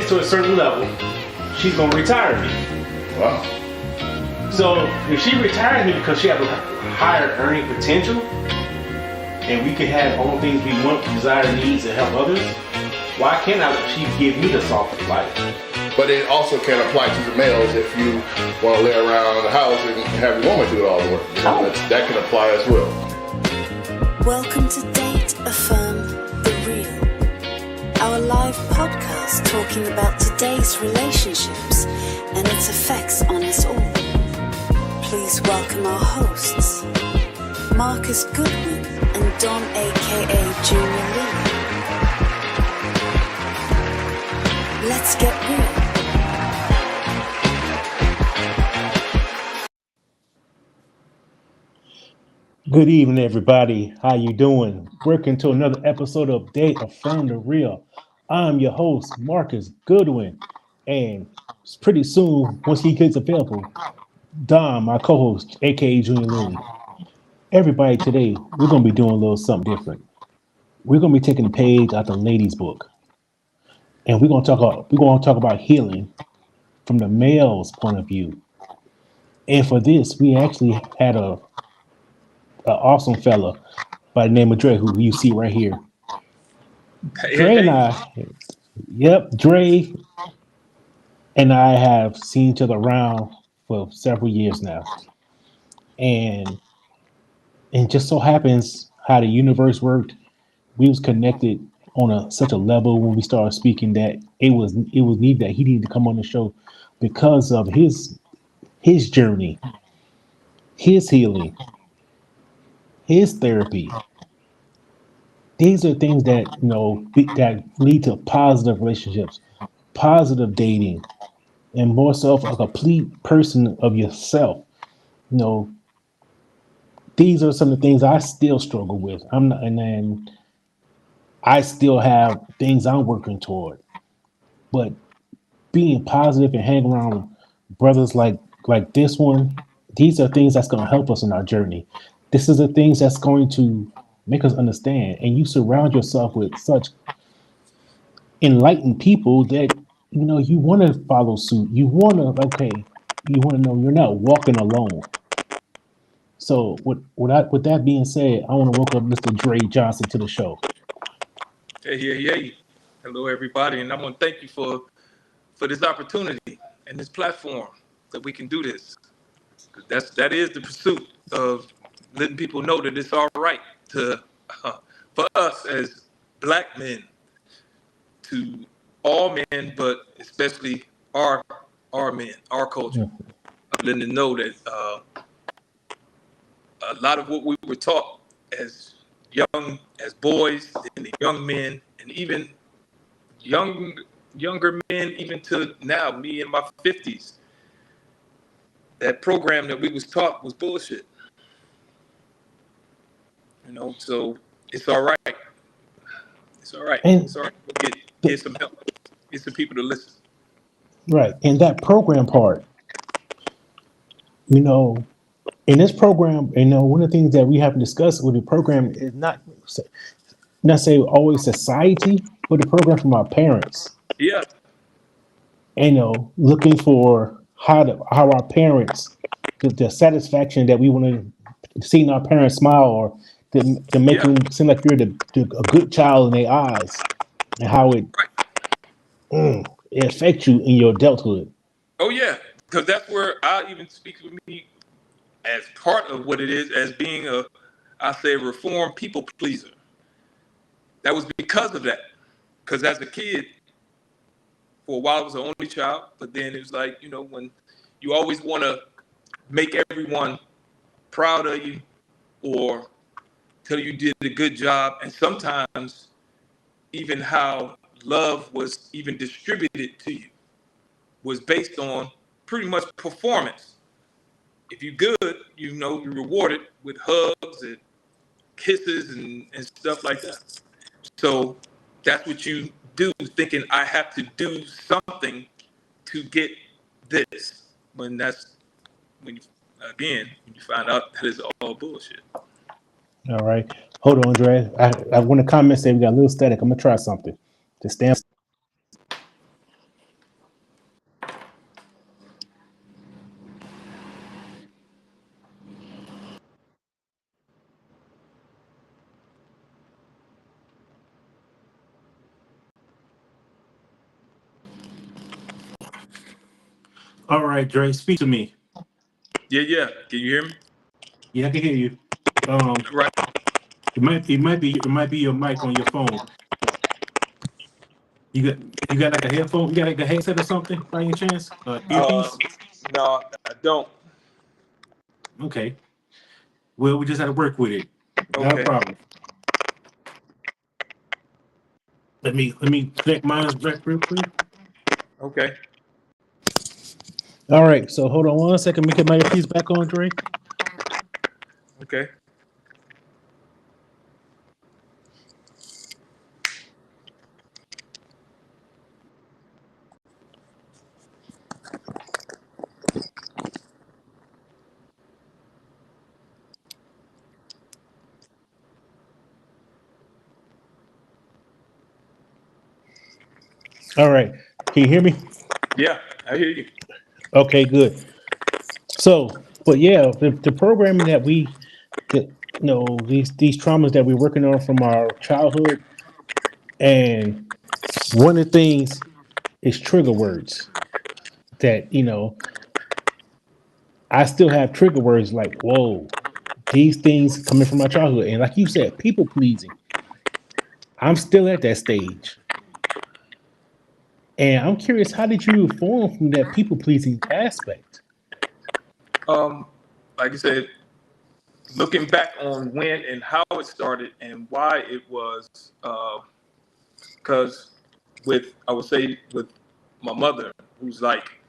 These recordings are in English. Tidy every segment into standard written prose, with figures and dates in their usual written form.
to a certain level, she's gonna retire me. Wow. So if she retires me because she has a higher earning potential, and we can have all things we want, desire, needs, and help others, why can't she give me the softer life? But it also can apply to the males if you want to lay around the house and have your woman do all the work. That can apply as well. Welcome to Date, Affirm, The Real. Our live podcast talking about today's relationships and its effects on us all. Please welcome our hosts, Marcus Goodwin and Don aka Junior Lee. Let's get real. Good evening, everybody. How you doing? Welcome to another episode of Date Affirm the Real. I'm your host, Marcus Goodwin, and pretty soon, once he gets available, Don, my co-host, aka Junior Lee. Everybody, today we're gonna be doing a little something different. We're gonna be taking a page out the ladies' book, and we're gonna talk about healing from the male's point of view. And for this, we actually had a awesome fella by the name of Dre, who you see right here. Dre and I have seen each other around for several years now. And just so happens how the universe worked, we was connected on such a level when we started speaking that it was needed that he needed to come on the show because of his journey, his healing, his therapy. These are things that that lead to positive relationships, positive dating, and more so a complete person of yourself. These are some of the things I still struggle with. And I still have things I'm working toward. But being positive and hanging around with brothers like this one, these are things that's going to help us in our journey. This is the things that's going to make us understand. And you surround yourself with such enlightened people that you want to follow suit. You want to know you're not walking alone. So with that being said, I want to welcome Mr. Dre Johnson to the show. Hey. Hello, everybody. And I want to thank you for this opportunity and this platform that we can do this. That is the pursuit of letting people know that it's all right for us as black men, to all men, but especially our men, our culture, letting them know that a lot of what we were taught as boys and young men, and even younger men, even to now, me in my 50s, that program that we was taught was bullshit. So it's all right. It's all right. And it's all right. We'll get some help. Get some people to listen. Right. And that program part, in this program, one of the things that we have to discuss with the program is not say always society, but the program from our parents. Yeah. Looking for how our parents, the satisfaction that we want to see our parents smile, or to make them seem like you're a good child in their eyes, and how it affects you in your adulthood. Oh yeah, because that's where I even speak with me as part of what it is as being a reformed people pleaser. That was because of that. Because as a kid, for a while I was the only child, but then it was like, when you always want to make everyone proud of you or tell you did a good job, and sometimes even how love was even distributed to you was based on pretty much performance. If you're good, you're rewarded with hugs and kisses and stuff like that. So that's what you do, thinking I have to do something to get this. When you find out that it's all bullshit. All right. Hold on, Dre. I want to comment, say we got a little static. I'm going to try something. Just stand. All right, Dre, speak to me. Yeah. Can you hear me? Yeah, I can hear you. Right. It might be your mic on your phone. You got like a headphone, you got like a headset or something by any chance? Uh, Earpiece? no, I don't. Okay. Well, we just had to work with it. Not a Okay. problem. Let me connect mine back real quick. Okay. All right, so hold on one second. Let me get my earpiece back on, Dre. Okay. All right. Can you hear me? Yeah, I hear you. Okay, good. So, but yeah, the programming that these traumas that we're working on from our childhood, and one of the things is trigger words that, I still have trigger words like, whoa, these things coming from my childhood. And like you said, people pleasing. I'm still at that stage. And I'm curious, how did you reform from that people pleasing aspect? Um, like you said, looking back on when and how it started and why it was, because I would say with my mother, who's like,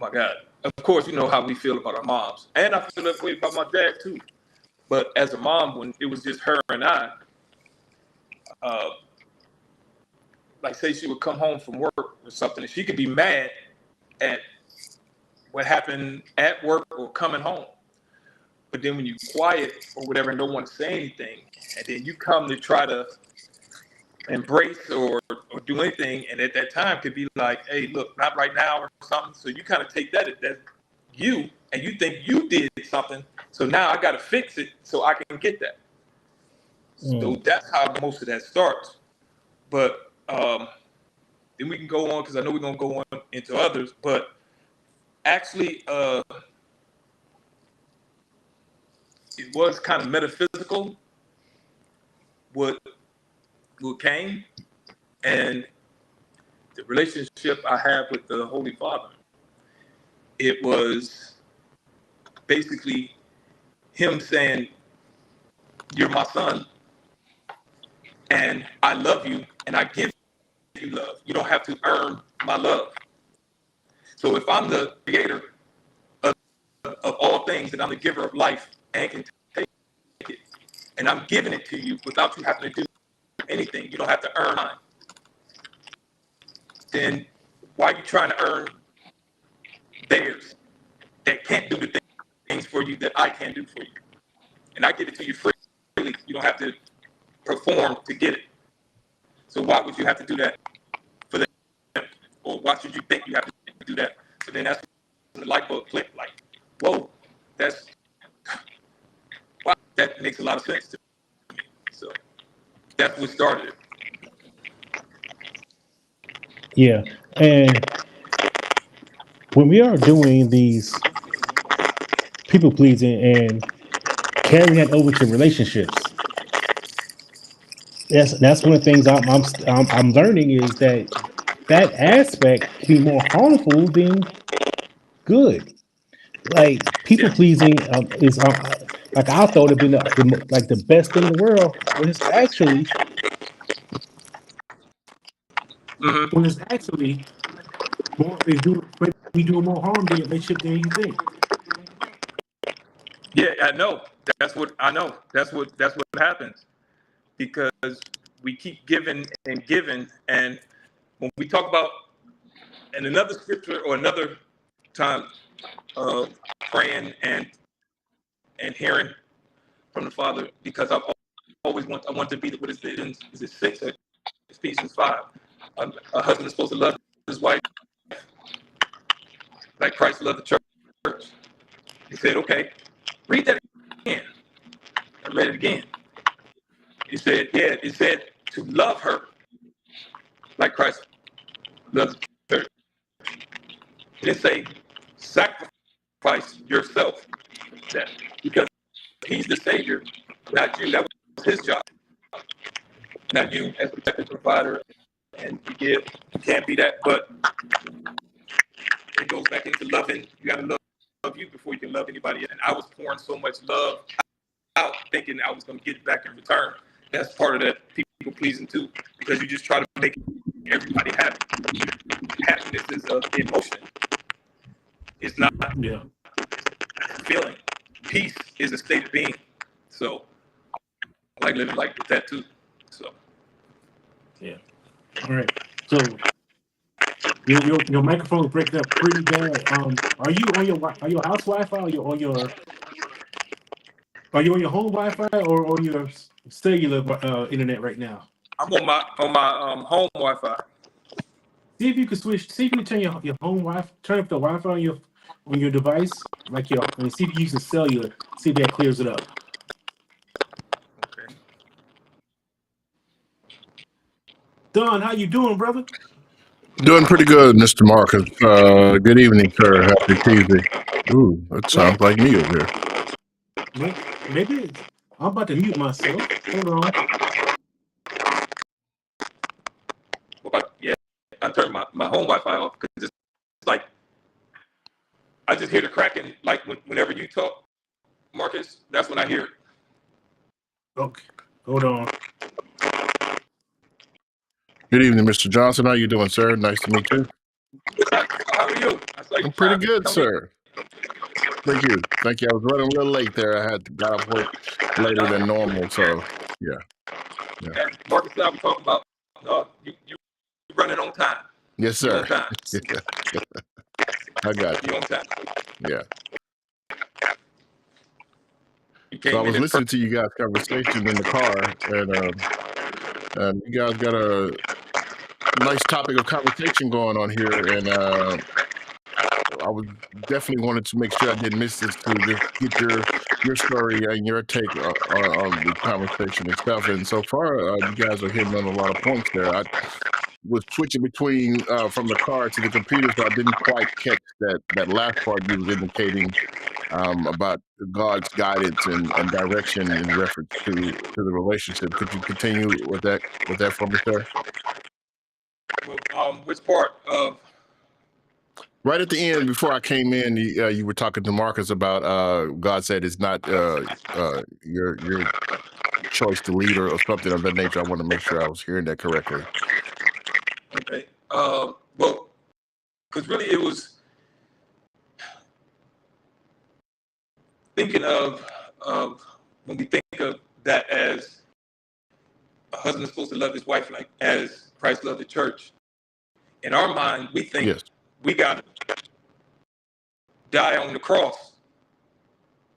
my God, of course, you know how we feel about our moms, and I feel that way about my dad too. But as a mom, when it was just her and I, uh, like say she would come home from work or something, and she could be mad at what happened at work or coming home. But then when you quiet or whatever, and no one say anything, and then you come to try to embrace or do anything, and at that time could be like, hey, look, not right now or something. So you kind of take that you, and you think you did something. So now I got to fix it so I can get that. So Mm. that's how most of that starts. But then we can go on because I know we're gonna go on into others. But actually, it was kind of metaphysical what came, and the relationship I have with the Holy Father. It was basically him saying, "You're my son, and I love you, and I give you love. You don't have to earn my love. So if I'm the creator of all things, and I'm the giver of life, and can take it, and I'm giving it to you without you having to do anything. You don't have to earn mine. Then why are you trying to earn theirs that can't do the things for you that I can do for you? And I give it to you freely. You don't have to perform to get it. So why would you have to do that for them? Or why should you think you have to do that?" So then that's when the light bulb clicked. Like, whoa, wow, that makes a lot of sense to me. So that's what started it. Yeah. And when we are doing these people pleasing and carrying that over to relationships, that's one of the things I'm learning is that aspect can be more harmful than good. Like people Yeah. pleasing is like I thought it'd been like the best thing in the world when it's actually Mm-hmm. when it's actually more is do we do more harm than relationship than you think. Yeah, I know. That's what I know. That's what happens because we keep giving and giving, and when we talk about in another scripture or another time, uh, praying and hearing from the Father, because I want to be what is it? Is it 6 or Ephesians 5? A husband is supposed to love his wife like Christ loved the church. He said, okay, read that again. I read it again. He said, yeah, it said to love her like Christ loves the church. It didn't say sacrifice yourself for that, because he's the savior, not you. That was his job, not you as protector, provider, and you give. You can't be that, but it goes back into loving. You got to love you before you can love anybody. And I was pouring so much love out, thinking I was going to get it back in return. That's part of that people pleasing too, because you just try to make everybody happy. Happiness is an emotion. It's not a feeling. Peace is a state of being. So I like living like that too. So yeah. All right. So your microphone is breaking up pretty bad. Are you on your house Wi-Fi or are you on your home Wi-Fi or on your cellular internet right now? I'm on my home Wi-Fi. See if you can switch. See if you can turn your home Wi-Fi. Turn up the Wi-Fi on your device, and see if you use the cellular. See if that clears it up. Okay. Don, how you doing, brother? Doing pretty good, Mr. Marcus. Good evening, sir. Happy Tuesday. Ooh, that sounds like me over here. Maybe I'm about to mute myself. Hold on. Yeah, I turned my home Wi-Fi off because it's like I just hear the cracking. Like whenever you talk, Marcus, that's when I hear it. Okay, hold on. Good evening, Mr. Johnson. How you doing, sir? Nice to meet you. How are you? I'm pretty good, sir. Thank you. Thank you. I was running a little late there. I got off work later than normal, so yeah. Marcus and I were talking about you running on time. Yes, sir. On time. I got you. On time. Yeah. So I was listening to you guys' conversation in the car, and you guys got a nice topic of conversation going on here, and I was definitely wanted to make sure I didn't miss this to just get your story and your take on the conversation itself. And so far, you guys are hitting on a lot of points there. I was switching between from the car to the computer, so I didn't quite catch that last part you was indicating about God's guidance and direction in reference to the relationship. Could you continue with that for me, sir? Which part of? Right at the end, before I came in, you were talking to Marcus about God said it's not your choice to lead or something of that nature. I want to make sure I was hearing that correctly. Okay. Well, because really it was thinking of when we think of that as a husband is supposed to love his wife like as Christ loved the church. In our mind, we think we got to die on the cross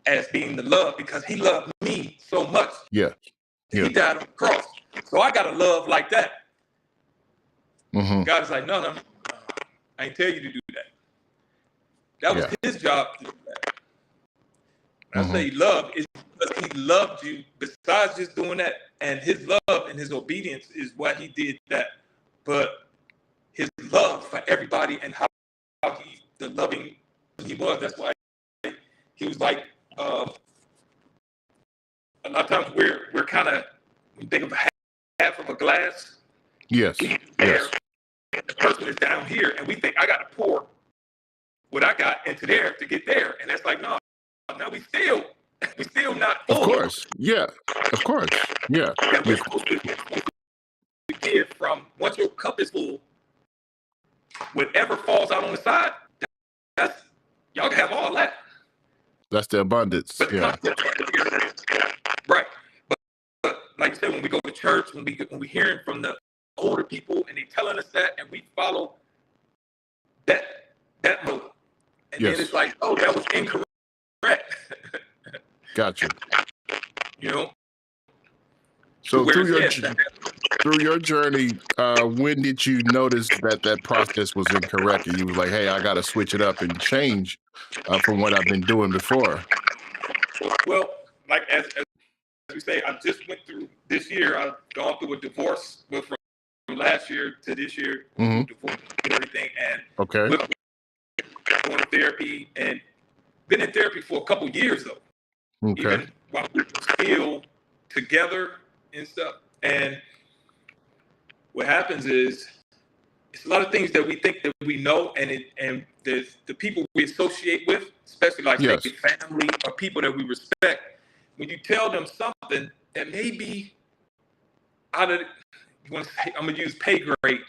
as being the love because he loved me so much. Yeah. He died on the cross. So I got to love like that. Mm-hmm. God is like, no, I ain't tell you to do that. That was his job to do that. I say love is because he loved you. Besides just doing that, and his love and his obedience is why he did that. But his love for everybody and how the loving he was. That's why he was like. A lot of times we're kind of when you think of half of a glass. Yes. There, the person is down here, and we think I got to pour what I got into there to get there, and that's like no, we still not full. Of course, yeah, of course, yeah. We're supposed to give from once your cup is full, whatever falls out on the side, that's y'all can have all that. That's the abundance. Yeah. Right. But like you said, when we go to church, when we hearing from the older people and they telling us that, and we follow that mode, and then it's like, oh, that was incorrect. Gotcha. You know. So through your journey, when did you notice that process was incorrect, and you was like, hey, I got to switch it up and change from what I've been doing before? Well, like as we say, I just went through this year. I've gone through a divorce from last year to this year, divorce and everything, and going therapy and been in therapy for a couple years though. Okay. Even while we're still together and stuff. And what happens is it's a lot of things that we think that we know, and there's the people we associate with, especially like Yes. say family or people that we respect. When you tell them something that may be out of, I'm gonna use pay grade,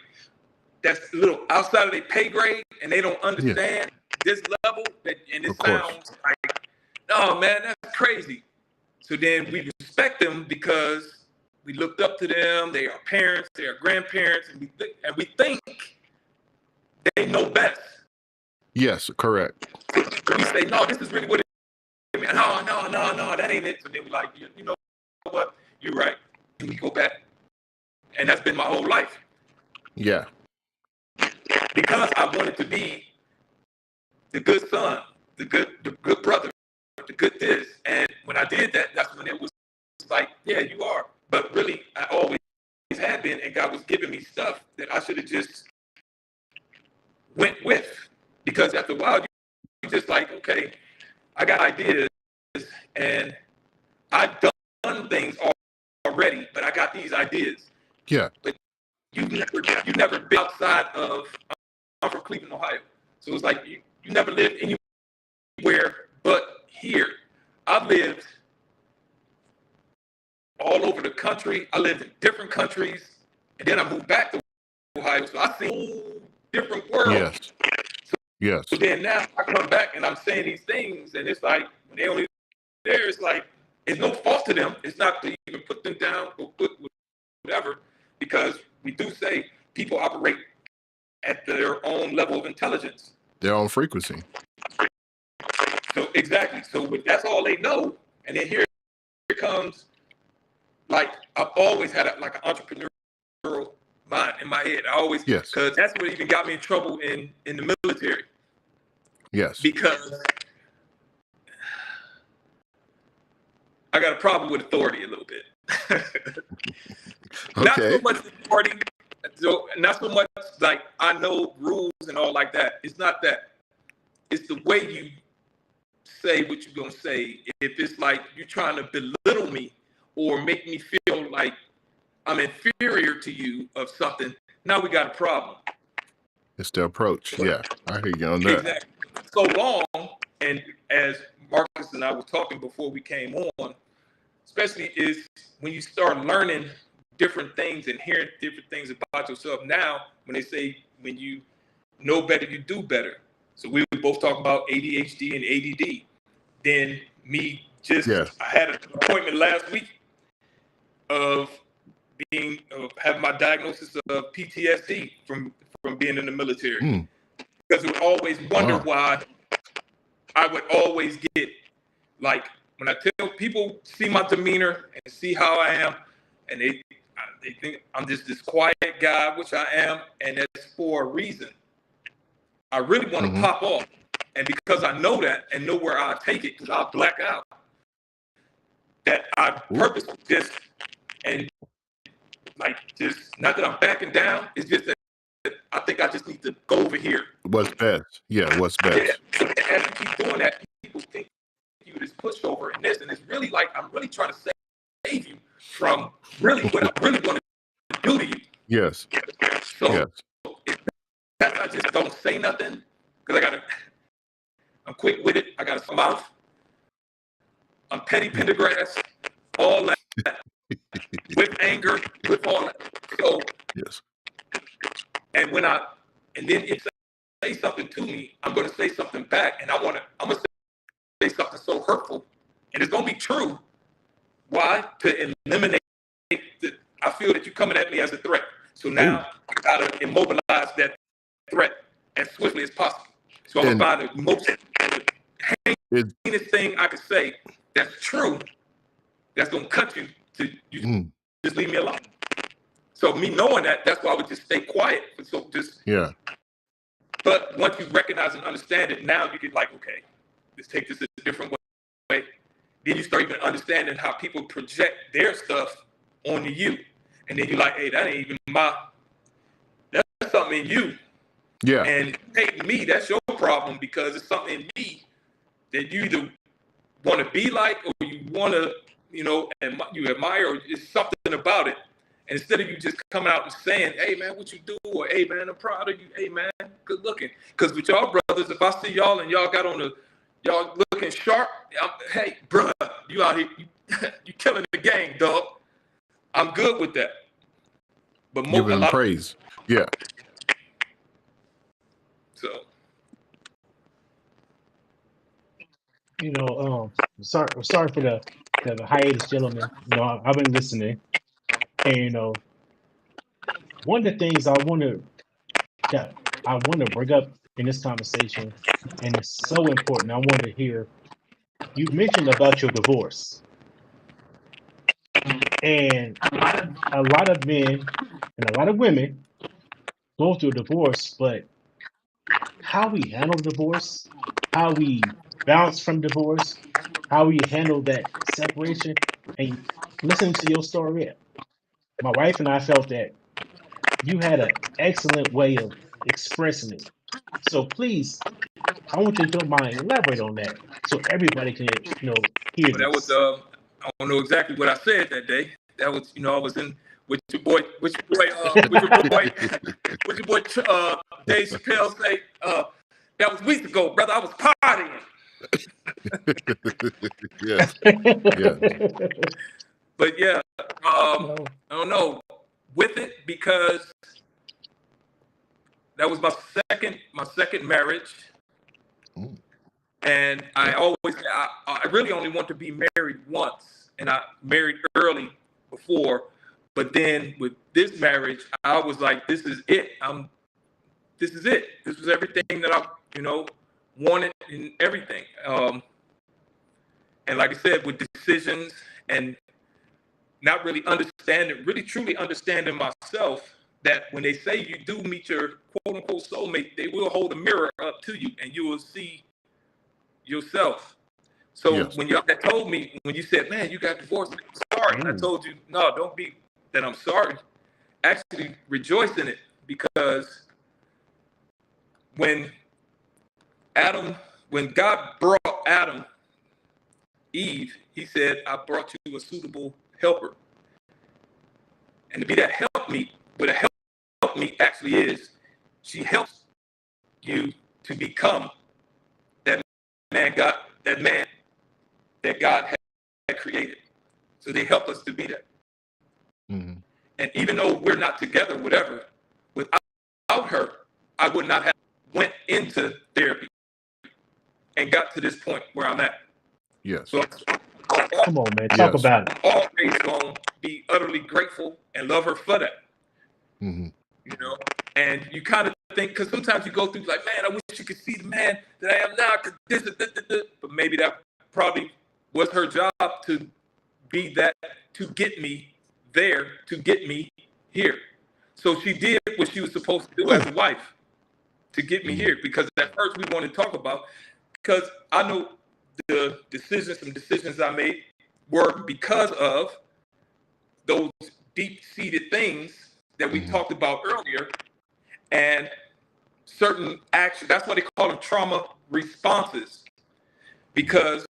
that's a little outside of their pay grade, and they don't understand this level, and it sounds like, oh man, that's crazy. So then we respect them because we looked up to them. They are parents, they are grandparents, and we think they know best. Yes, correct. We say, no, this is really what it is. No, that ain't it. So then we like, you know what? You're right. And we go back. And that's been my whole life. Yeah. Because I wanted to be the good son, the good brother, the good this. And when I did that, that's when it was like, yeah, you are. But really, I always had been, and God was giving me stuff that I should have just went with. Because after a while, you just like, okay, I got ideas, and I've done things already, but I got these ideas. Yeah. But you never been outside of, I'm from Cleveland, Ohio. So it's like you never lived anywhere but here. I've lived all over the country. I lived in different countries, and then I moved back to Ohio. So I've seen a whole different world. Yes. Yes. So then now I come back and I'm saying these things, and it's like when they only there, it's like it's no fault to them. It's not to even put them down or put whatever, because we do say people operate at their own level of intelligence, their own frequency. So exactly. So that's all they know, and then here comes, like, I've always had like an entrepreneurial mind in my head. I always, because that's what even got me in trouble in the military. Yes. Because I got a problem with authority a little bit. Not so much authority, not so much like I know rules and all like that. It's not that. It's the way you say what you're gonna say. If it's like you're trying to belittle me or make me feel like I'm inferior to you of something, now we got a problem. It's the approach. Yeah, I hear you on that. Exactly. So long, and as Marcus and I were talking before we came on, especially is when you start learning different things and hearing different things about yourself. Now, when they say when you know better, you do better. So we were both talking about ADHD and ADD. Then me I had an appointment last week of having my diagnosis of PTSD from being in the military. Because I would always wonder why I would always get, like, when I tell people, see my demeanor and see how I am, and they think I'm just this quiet guy, which I am, and that's for a reason. I really want to pop off. And because I know that and know where I take it, because I'll black out, that I purposely just, and like, just, not that I'm backing down, it's just that I think I just need to go over here. What's best? Yeah, what's best? Yeah. As you keep doing that, people think you this pushover and this, and it's really like I'm really trying to save you from really what I really want to do to you. Yes. So I just don't say nothing because I'm quick with it. I got a mouth. I'm petty Pendergrass, all that, with anger, with all that. So and then if they say something to me, I'm going to say something back, and I'm going to say something so hurtful, and it's going to be true. Why? To eliminate I feel that you're coming at me as a threat. So now I got to immobilize that threat as swiftly as possible. So I'm going to find the most heinous thing I could say that's true, that's going to cut you to just leave me alone. So me knowing that, that's why I would just stay quiet. So but once you recognize and understand it, now you get like, okay, let's take this a different way. Then you start even understanding how people project their stuff onto you. And then you're like, hey, that ain't even that's something in you. Yeah. And hey, me, that's your problem because it's something in me that you either want to be like or you want to, you admire, or it's something about it. And instead of you just coming out and saying, hey, man, what you do? Or, hey, man, I'm proud of you. Hey, man, good looking. Because with y'all brothers, if I see y'all and y'all got on y'all looking sharp, hey, bruh, you out here, you killing the game, dog. I'm good with that. But give him praise. Yeah. So. Sorry for the hiatus, gentlemen. I've been listening. And, one of the things I want to bring up in this conversation, and it's so important, I want to hear, you mentioned about your divorce. And a lot of men and a lot of women go through a divorce, but how we handle divorce, how we bounce from divorce, how we handle that separation, and listening to your story, my wife and I felt that you had an excellent way of expressing it. So please, I want you to don't mind elaborate on that so everybody can hear But that was this. I don't know exactly what I said that day. That was I was in with your boy Dave Chappelle say that was weeks ago, brother. I was partying. Yes. But yeah, I don't know with it because that was my second marriage. Mm. And I really only want to be married once, and I married early before. But then with this marriage, I was like, this is it. This is it. This was everything that I, wanted and everything. And like I said, with decisions and not really truly understanding myself, that when they say you do meet your quote unquote soulmate, they will hold a mirror up to you and you will see yourself. So Yes. when y'all told me, when you said, man, you got divorced, I'm sorry. And I told you, no, don't be that I'm sorry. Actually rejoice in it, because when God brought Adam, Eve, he said, I brought you a suitable helper. And to be that helpmeet, what a helpmeet actually is, she helps you to become that man that God had created. So they help us to be that. Mm-hmm. And even though we're not together, whatever, without her, I would not have went into therapy and got to this point where I'm at. Yes. So come on, man, talk about it. I'm always going to be utterly grateful and love her for that. Mm-hmm. And you kind of think, because sometimes you go through like, man, I wish you could see the man that I am now, but maybe that probably was her job to be that, to get me there, to get me here. So she did what she was supposed to do as a wife to get me here, because at first we want to talk about, because I know some decisions I made were because of those deep-seated things that we talked about earlier, and certain actions. That's why they call them trauma responses, because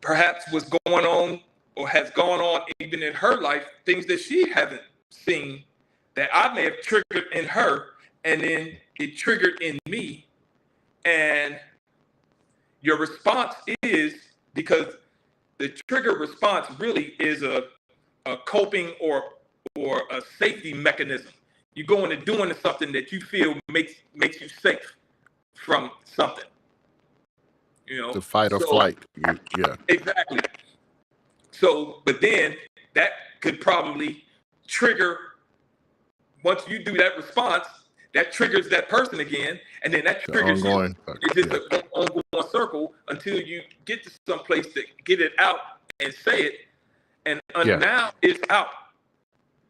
perhaps what's going on or has gone on even in her life, things that she hasn't seen that I may have triggered in her, and then it triggered in me. And your response is, because the trigger response really is a coping or a safety mechanism. You go into doing something that you feel makes you safe from something. The fight or flight. Yeah. Exactly. So, but then that could probably trigger, once you do that response, that triggers that person again, and then that triggers you. It's just an ongoing circle until you get to some place to get it out and say it. And now it's out.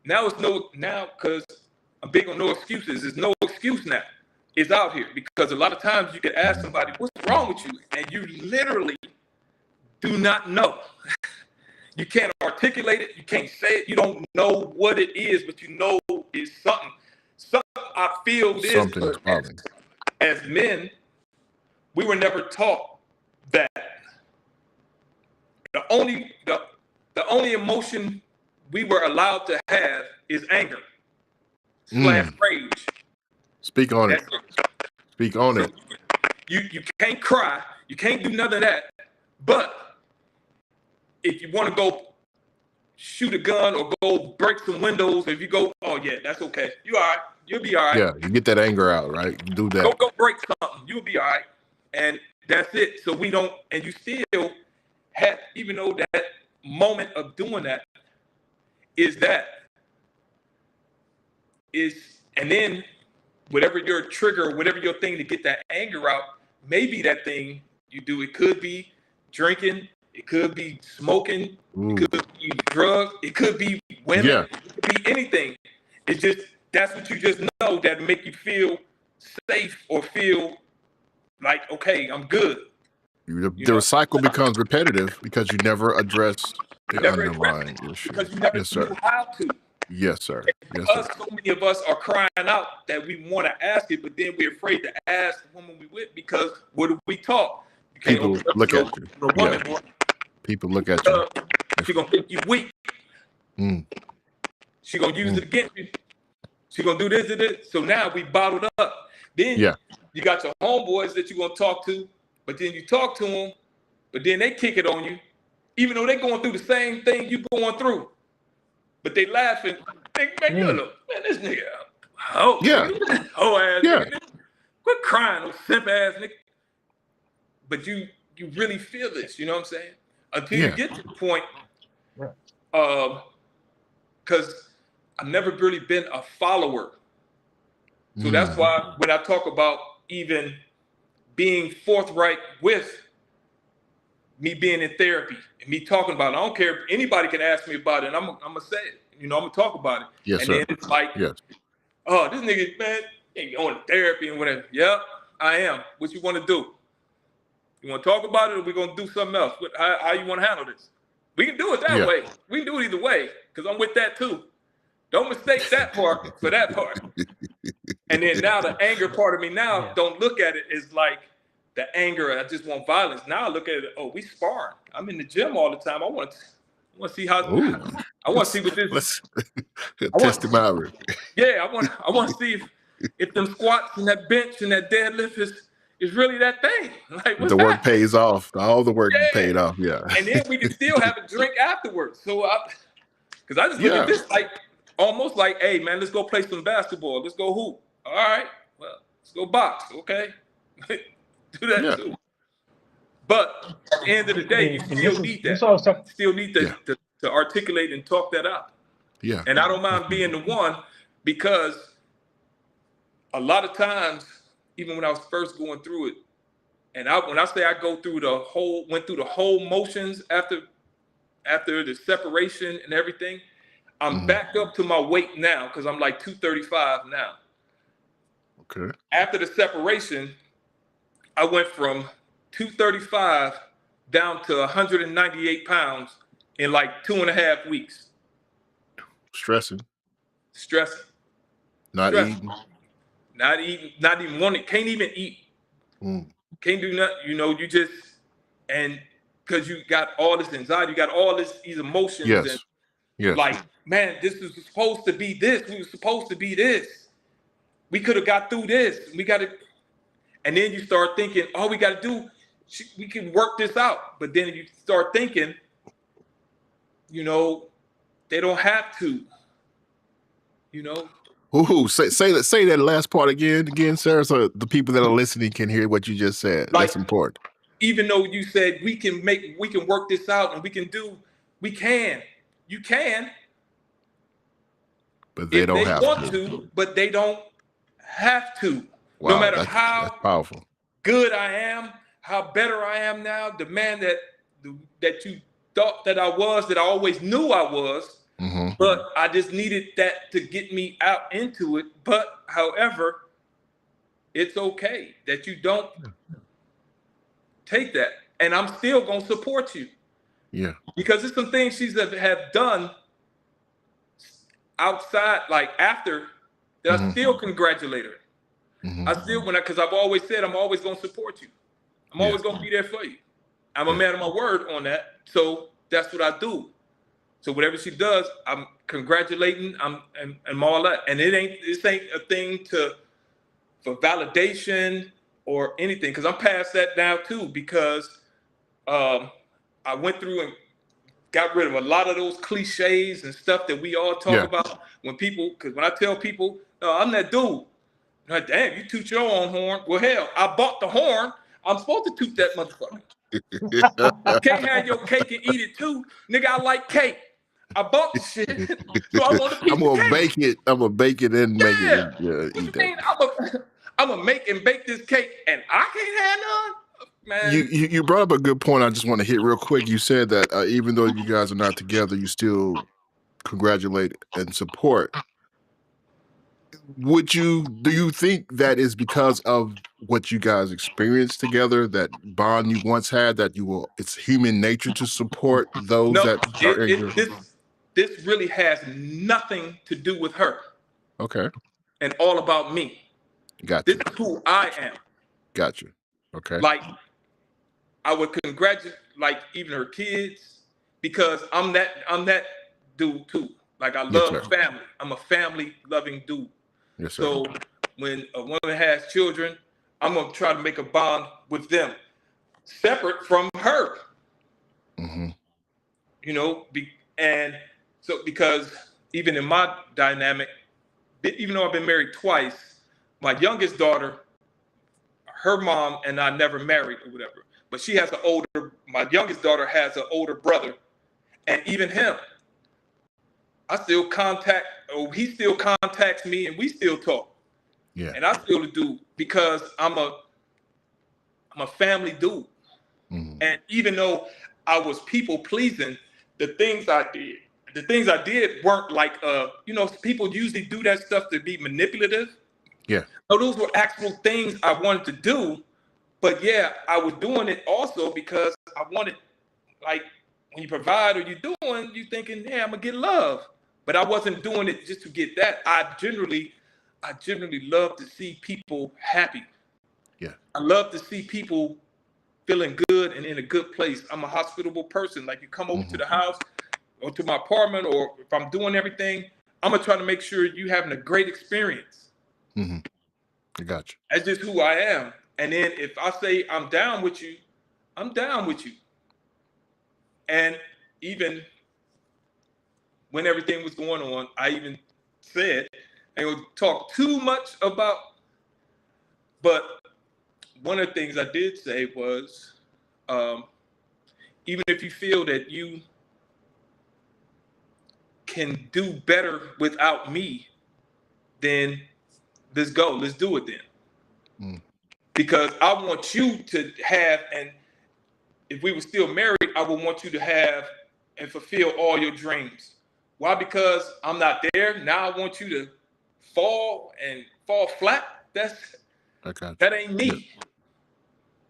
Now because I'm big on no excuses. There's no excuse now. It's out here, because a lot of times you can ask somebody, what's wrong with you? And you literally do not know. You can't articulate it. You can't say it. You don't know what it is, but you know it's something. I feel this, Something's as men, we were never taught that. The only emotion we were allowed to have is anger / rage. Speak on That's it. Speak on it. You can't cry. You can't do none of that. But if you want to go shoot a gun or go break some windows, if you go, oh yeah, that's okay. You all right. You'll be all right. Yeah, you get that anger out, right? You do that. Go break something. You'll be all right. And that's it. So we don't, and you still have, even though that moment of doing that, and then whatever your trigger, whatever your thing to get that anger out, maybe that thing you do, it could be drinking, it could be smoking, it could be drugs, it could be women, it could be anything. It's just, that's what you just know that make you feel safe or feel like, okay, I'm good. The cycle becomes repetitive because you never address the underlying issue. Because you never knew how to. Yes, sir. Yes, sir. So many of us are crying out that we want to ask it, but then we're afraid to ask the woman we with because what do we talk? People look at you. Yeah. People look at you. She's going to think you weak. She's going to use it against you. She's going to do this and this. So now we bottled up. Then you got your homeboys that you're going to talk to, but then you talk to them, but then they kick it on you, even though they're going through the same thing you're going through. But they laughing. Man, this nigga. Oh, ass nigga. Quit crying, simp ass nigga. But you really feel this, you know what I'm saying? Until you get to the point, because I've never really been a follower. So that's why when I talk about even being forthright with me being in therapy and me talking about it, I don't care if anybody can ask me about it, and I'm gonna say it. You know, I'm gonna talk about it. Yes, and sir. then it's like, oh, this nigga, man, ain't going to therapy and whatever. Yep, I am. What you want to do? You want to talk about it, or we gonna do something else? How you want to handle this? We can do it that way. We can do it either way, because I'm with that too. Don't mistake that part for that part. And then now the anger part of me now don't look at it as like the anger. I just want violence. Now I look at it. Oh, we sparring. I'm in the gym all the time. I want to see how. I want to see what this. Test him out. Yeah, I want to see if them squats and that bench and that deadlift is really that thing. Like the work pays off. All the work paid off. Yeah. And then we can still have a drink afterwards. So because I just look at this like almost like, hey man, let's go play some basketball. Let's go hoop. All right. Well, let's go box. Okay. Do that too. But at the end of the day, you still need that. Still need to articulate and talk that out. Yeah. And I don't mind being the one, because a lot of times, even when I was first going through it, and when I say I went through the whole motions after the separation and everything, I'm back up to my weight now because I'm like 235 now. Okay. After the separation, I went from 235 down to 198 pounds in like 2.5 weeks. Stressing. Not eating. Not even wanting. Can't even eat. Can't do nothing. You know, you just, and because you got all this anxiety, you got all these emotions. Yes. Like, man, this was supposed to be this. We were supposed to be this. We could have got through this. We got to, and then you start thinking, all we got to do, we can work this out. But then you start thinking, you know, they don't have to, you know. Ooh, say that last part again, Sarah, so the people that are listening can hear what you just said. Like, that's important. Even though you said we can work this out and you can. But they don't have to. But they don't have to. Wow, no matter that's powerful. Good I am, how better I am now, the man that you thought that I was, that I always knew I was. But I just needed that to get me out into it. But however, it's okay that you don't take that. And I'm still going to support you. Yeah. Because there's some things she's have done outside, like after, that I still congratulate her. I still, because I've always said I'm always going to support you. I'm always gonna be there for you. I'm a man of my word on that. So that's what I do. So whatever she does, I'm congratulating. I'm all that. And this ain't a thing for validation or anything, because I'm past that now too, because I went through and got rid of a lot of those cliches and stuff that we all talk about because when I tell people, I'm that dude, they're like, damn, you toot your own horn. Well, hell, I bought the horn. I'm supposed to toot that motherfucker. You can't have your cake and eat it too. Nigga, I like cake. I bought the shit, so I want a piece of cake. I'm gonna bake it and make it. What you mean? I'm gonna make and bake this cake and I can't have none? Man. You brought up a good point. I just want to hit real quick. You said that even though you guys are not together, you still congratulate and support. Do you think that is because of what you guys experienced together, that bond you once had, that it's human nature to support those this really has nothing to do with her. Okay. And all about me. Gotcha. This is who I am. Gotcha. Okay. Like, I would congratulate, like, even her kids, because I'm that dude too. Like, I love family. I'm a family loving dude. Yes, sir. So when a woman has children, I'm gonna try to make a bond with them, separate from her. Mm-hmm. You know, because even in my dynamic, even though I've been married twice, my youngest daughter, her mom and I never married or whatever, but my youngest daughter has an older brother, and even him, he still contacts me and we still talk. Yeah. And I still do, because I'm a family dude. Mm-hmm. And even though I was people pleasing, the things I did weren't like, people usually do that stuff to be manipulative. Yeah. So those were actual things I wanted to do. But yeah, I was doing it also because I wanted, like, when you provide or you thinking, yeah, I'm gonna get love. But I wasn't doing it just to get that. I generally love to see people happy. Yeah. I love to see people feeling good and in a good place. I'm a hospitable person. Like, you come over to the house or to my apartment, or if I'm doing everything, I'm gonna try to make sure you having a great experience. Mm-hmm. I got you. That's just who I am. And then if I say I'm down with you, I'm down with you. And even when everything was going on, I even said, I would talk too much about, but one of the things I did say was, even if you feel that you can do better without me, then let's go. Let's do it then. Mm. Because I want you to have, and if we were still married, I would want you to have and fulfill all your dreams. Why? Because I'm not there. Now I want you to fall flat. That ain't me. Yeah.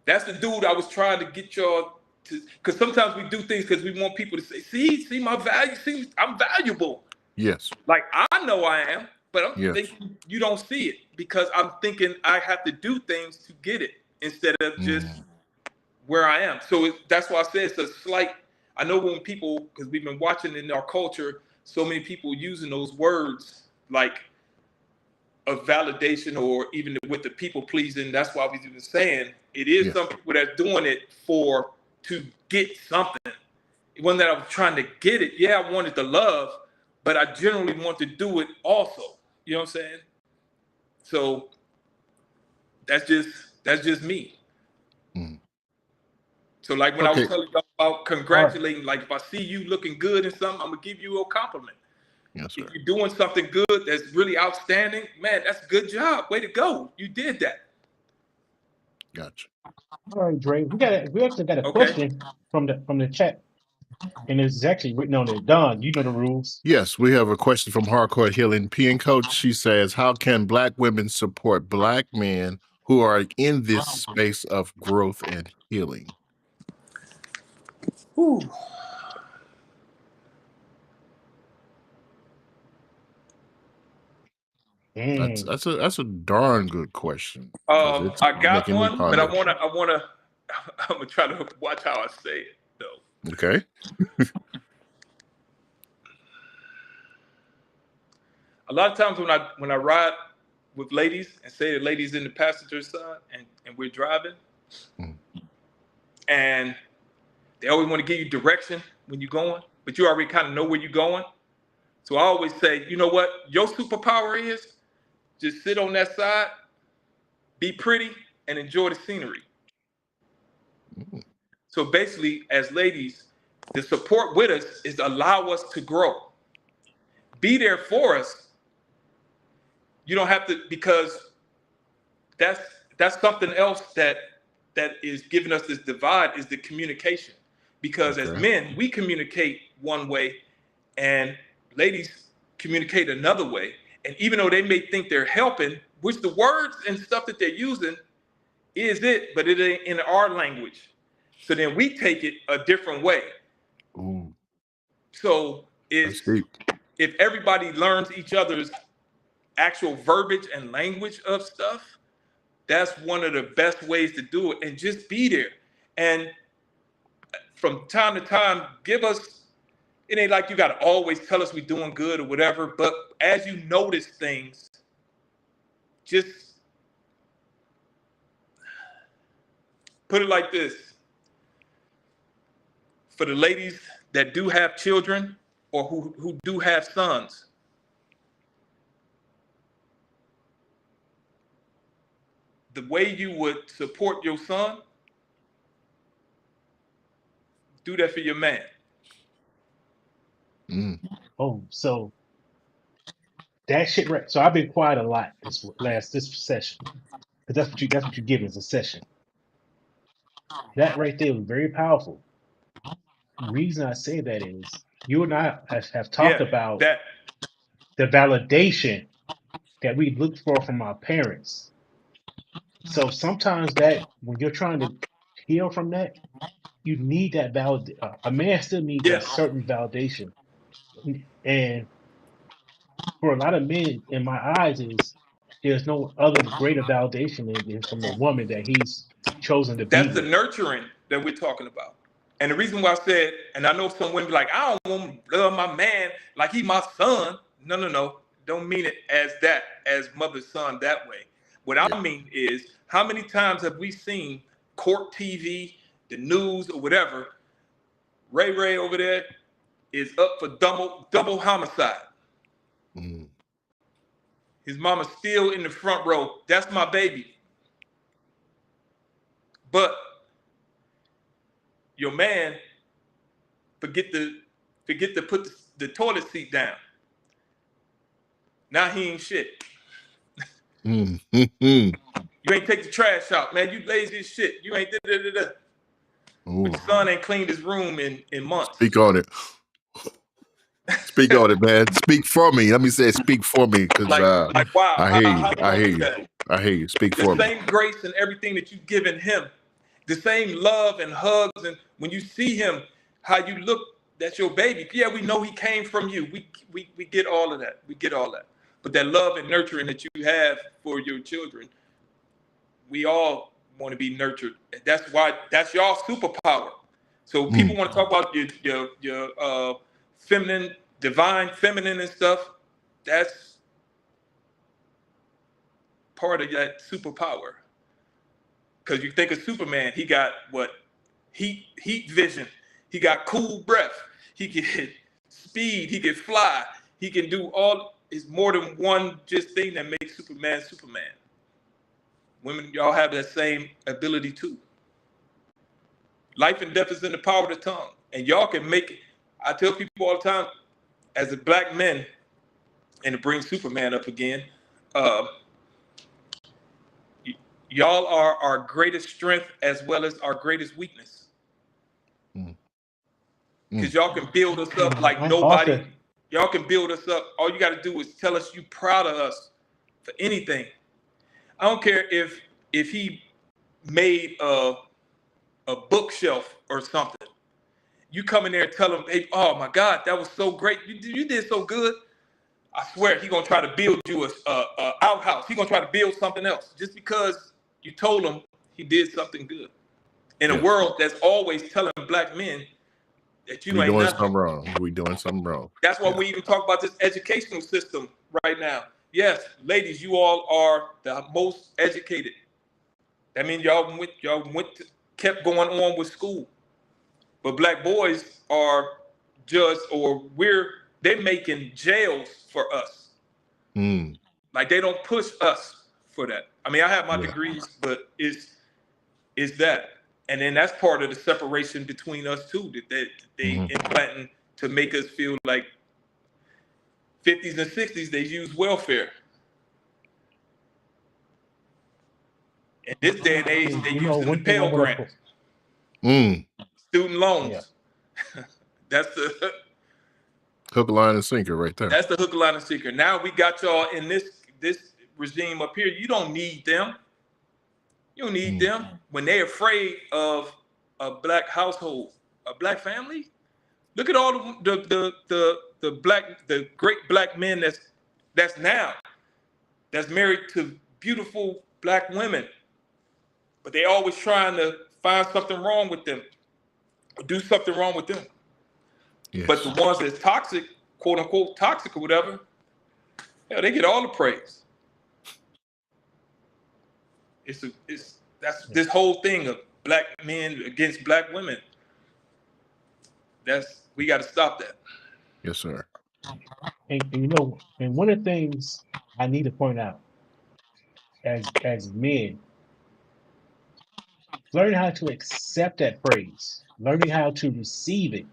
That's the dude I was trying to get y'all to, because sometimes we do things because we want people to say, see my value, see, I'm valuable. Yes. Like, I know I am, but I'm thinking you don't see it, because I'm thinking I have to do things to get it instead of just where I am. So that's why I say it's a slight, I know when people, because we've been watching in our culture, so many people using those words like of validation, or even with the people pleasing. That's why we've been saying it is some people that's doing it to get something. It wasn't that I was trying to get it. Yeah, I wanted the love, but I generally want to do it also. You know what I'm saying? So that's just me. Mm. So like when I was telling you about congratulating, like if I see you looking good in something, I'm gonna give you a compliment. Yes, sir. If you're doing something good that's really outstanding, man, that's a good job. Way to go. You did that. Gotcha. All right, Dre. We actually got a question from the chat. And it's actually written on there. Don, you know the rules. Yes, we have a question from Hardcore Healing. P&. Coach, she says, how can Black women support Black men who are in this space of growth and healing? Ooh. That's a darn good question. I got one, but I wanna I'm gonna try to watch how I say it though. Okay. A lot of times when I ride with ladies and say the ladies in the passenger side and we're driving, and they always want to give you direction when you're going, but you already kind of know where you're going. So I always say, you know what your superpower is? Just sit on that side, be pretty, and enjoy the scenery. So basically, as ladies, the support with us is allow us to grow. Be there for us. You don't have to, because that's something else that is giving us this divide is the communication. Because as men, we communicate one way and ladies communicate another way. And even though they may think they're helping, which the words and stuff that they're using is it, but it ain't in our language. So then we take it a different way. Ooh. So if everybody learns each other's actual verbiage and language of stuff, that's one of the best ways to do it. And just be there. And from time to time, give us, it ain't like you got to always tell us we're doing good or whatever, but as you notice things, just put it like this. For the ladies that do have children or who do have sons, the way you would support your son, do that for your man. Oh, so that shit right. So I've been quiet a lot this session, because that's what you give as a session. That right there was very powerful. The reason I say that is you and I have talked about that the validation that we look for from our parents. So sometimes that when you're trying to heal from that, you need that a man still needs that certain validation. And for a lot of men, in my eyes, there's no other greater validation than from a woman that he's chosen to be that's the with. nurturing that we're talking about. And the reason why I said, and I know some women be like, I don't want to love my man like he my son. No. Don't mean it as that, as mother's son that way. What I mean is, how many times have we seen court TV, the news, or whatever? Ray over there is up for double homicide. His mama's still in the front row. That's my baby. But your man forget to put the toilet seat down. Now he ain't shit. You ain't take the trash out, man. You lazy as shit. You ain't da-da-da-da. But your son ain't cleaned his room in months. Speak on it. Speak on it, man. Speak for me. Let me say speak for me, because like wow. I hear you. Speak for me. The same grace and everything that you've given him, the same love and hugs, and when you see him, how you look, that's your baby. Yeah, we know he came from you. We get all of that. We get all that. But that love and nurturing that you have for your children, we all want to be nurtured. That's why that's y'all superpower. So people want to talk about your feminine, divine feminine and stuff. That's part of that superpower. Because you think of Superman, he got what? Heat vision. He got cool breath. He can speed. He can fly. He can do all. It's more than one just thing that makes Superman Superman. Women, y'all have that same ability too. Life and death is in the power of the tongue. And y'all can make it. I tell people all the time, as a black man, and to bring Superman up again, y'all are our greatest strength as well as our greatest weakness. Because y'all can build us up like nobody. Y'all can build us up. All you got to do is tell us you proud of us for anything. I don't care if he made a bookshelf or something. You come in there and tell him, hey, oh my God, that was so great. You did so good. I swear he gonna try to build you a outhouse. He gonna try to build something else just because you told him he did something good. in a world that's always telling black men that you we ain't doing nothing. something wrong. We doing something wrong. That's why we even talk about this educational system right now. Yes, ladies, you all are the most educated. That means kept going on with school. But black boys are judged, or they're making jails for us. Like they don't push us for that. I mean, I have my degrees, but it's that. And then that's part of the separation between us too, that they implanting to make us feel like 50s and 60s, they use welfare. In this day and age, they using the Pell Grant. Student loans. Yeah. That's the hook, line, and sinker right there. That's the hook, line, and sinker. Now we got y'all in this regime up here. You don't need them. You don't need them when they're afraid of a black household, a black family. Look at all the great black men that's married to beautiful black women, but they always trying to find something wrong with them, or do something wrong with them. Yes. But the ones that's toxic, quote unquote toxic or whatever, they get all the praise. That's this whole thing of black men against black women. We got to stop that. Yes, sir. And one of the things I need to point out as men, learning how to accept that praise, learning how to receive it.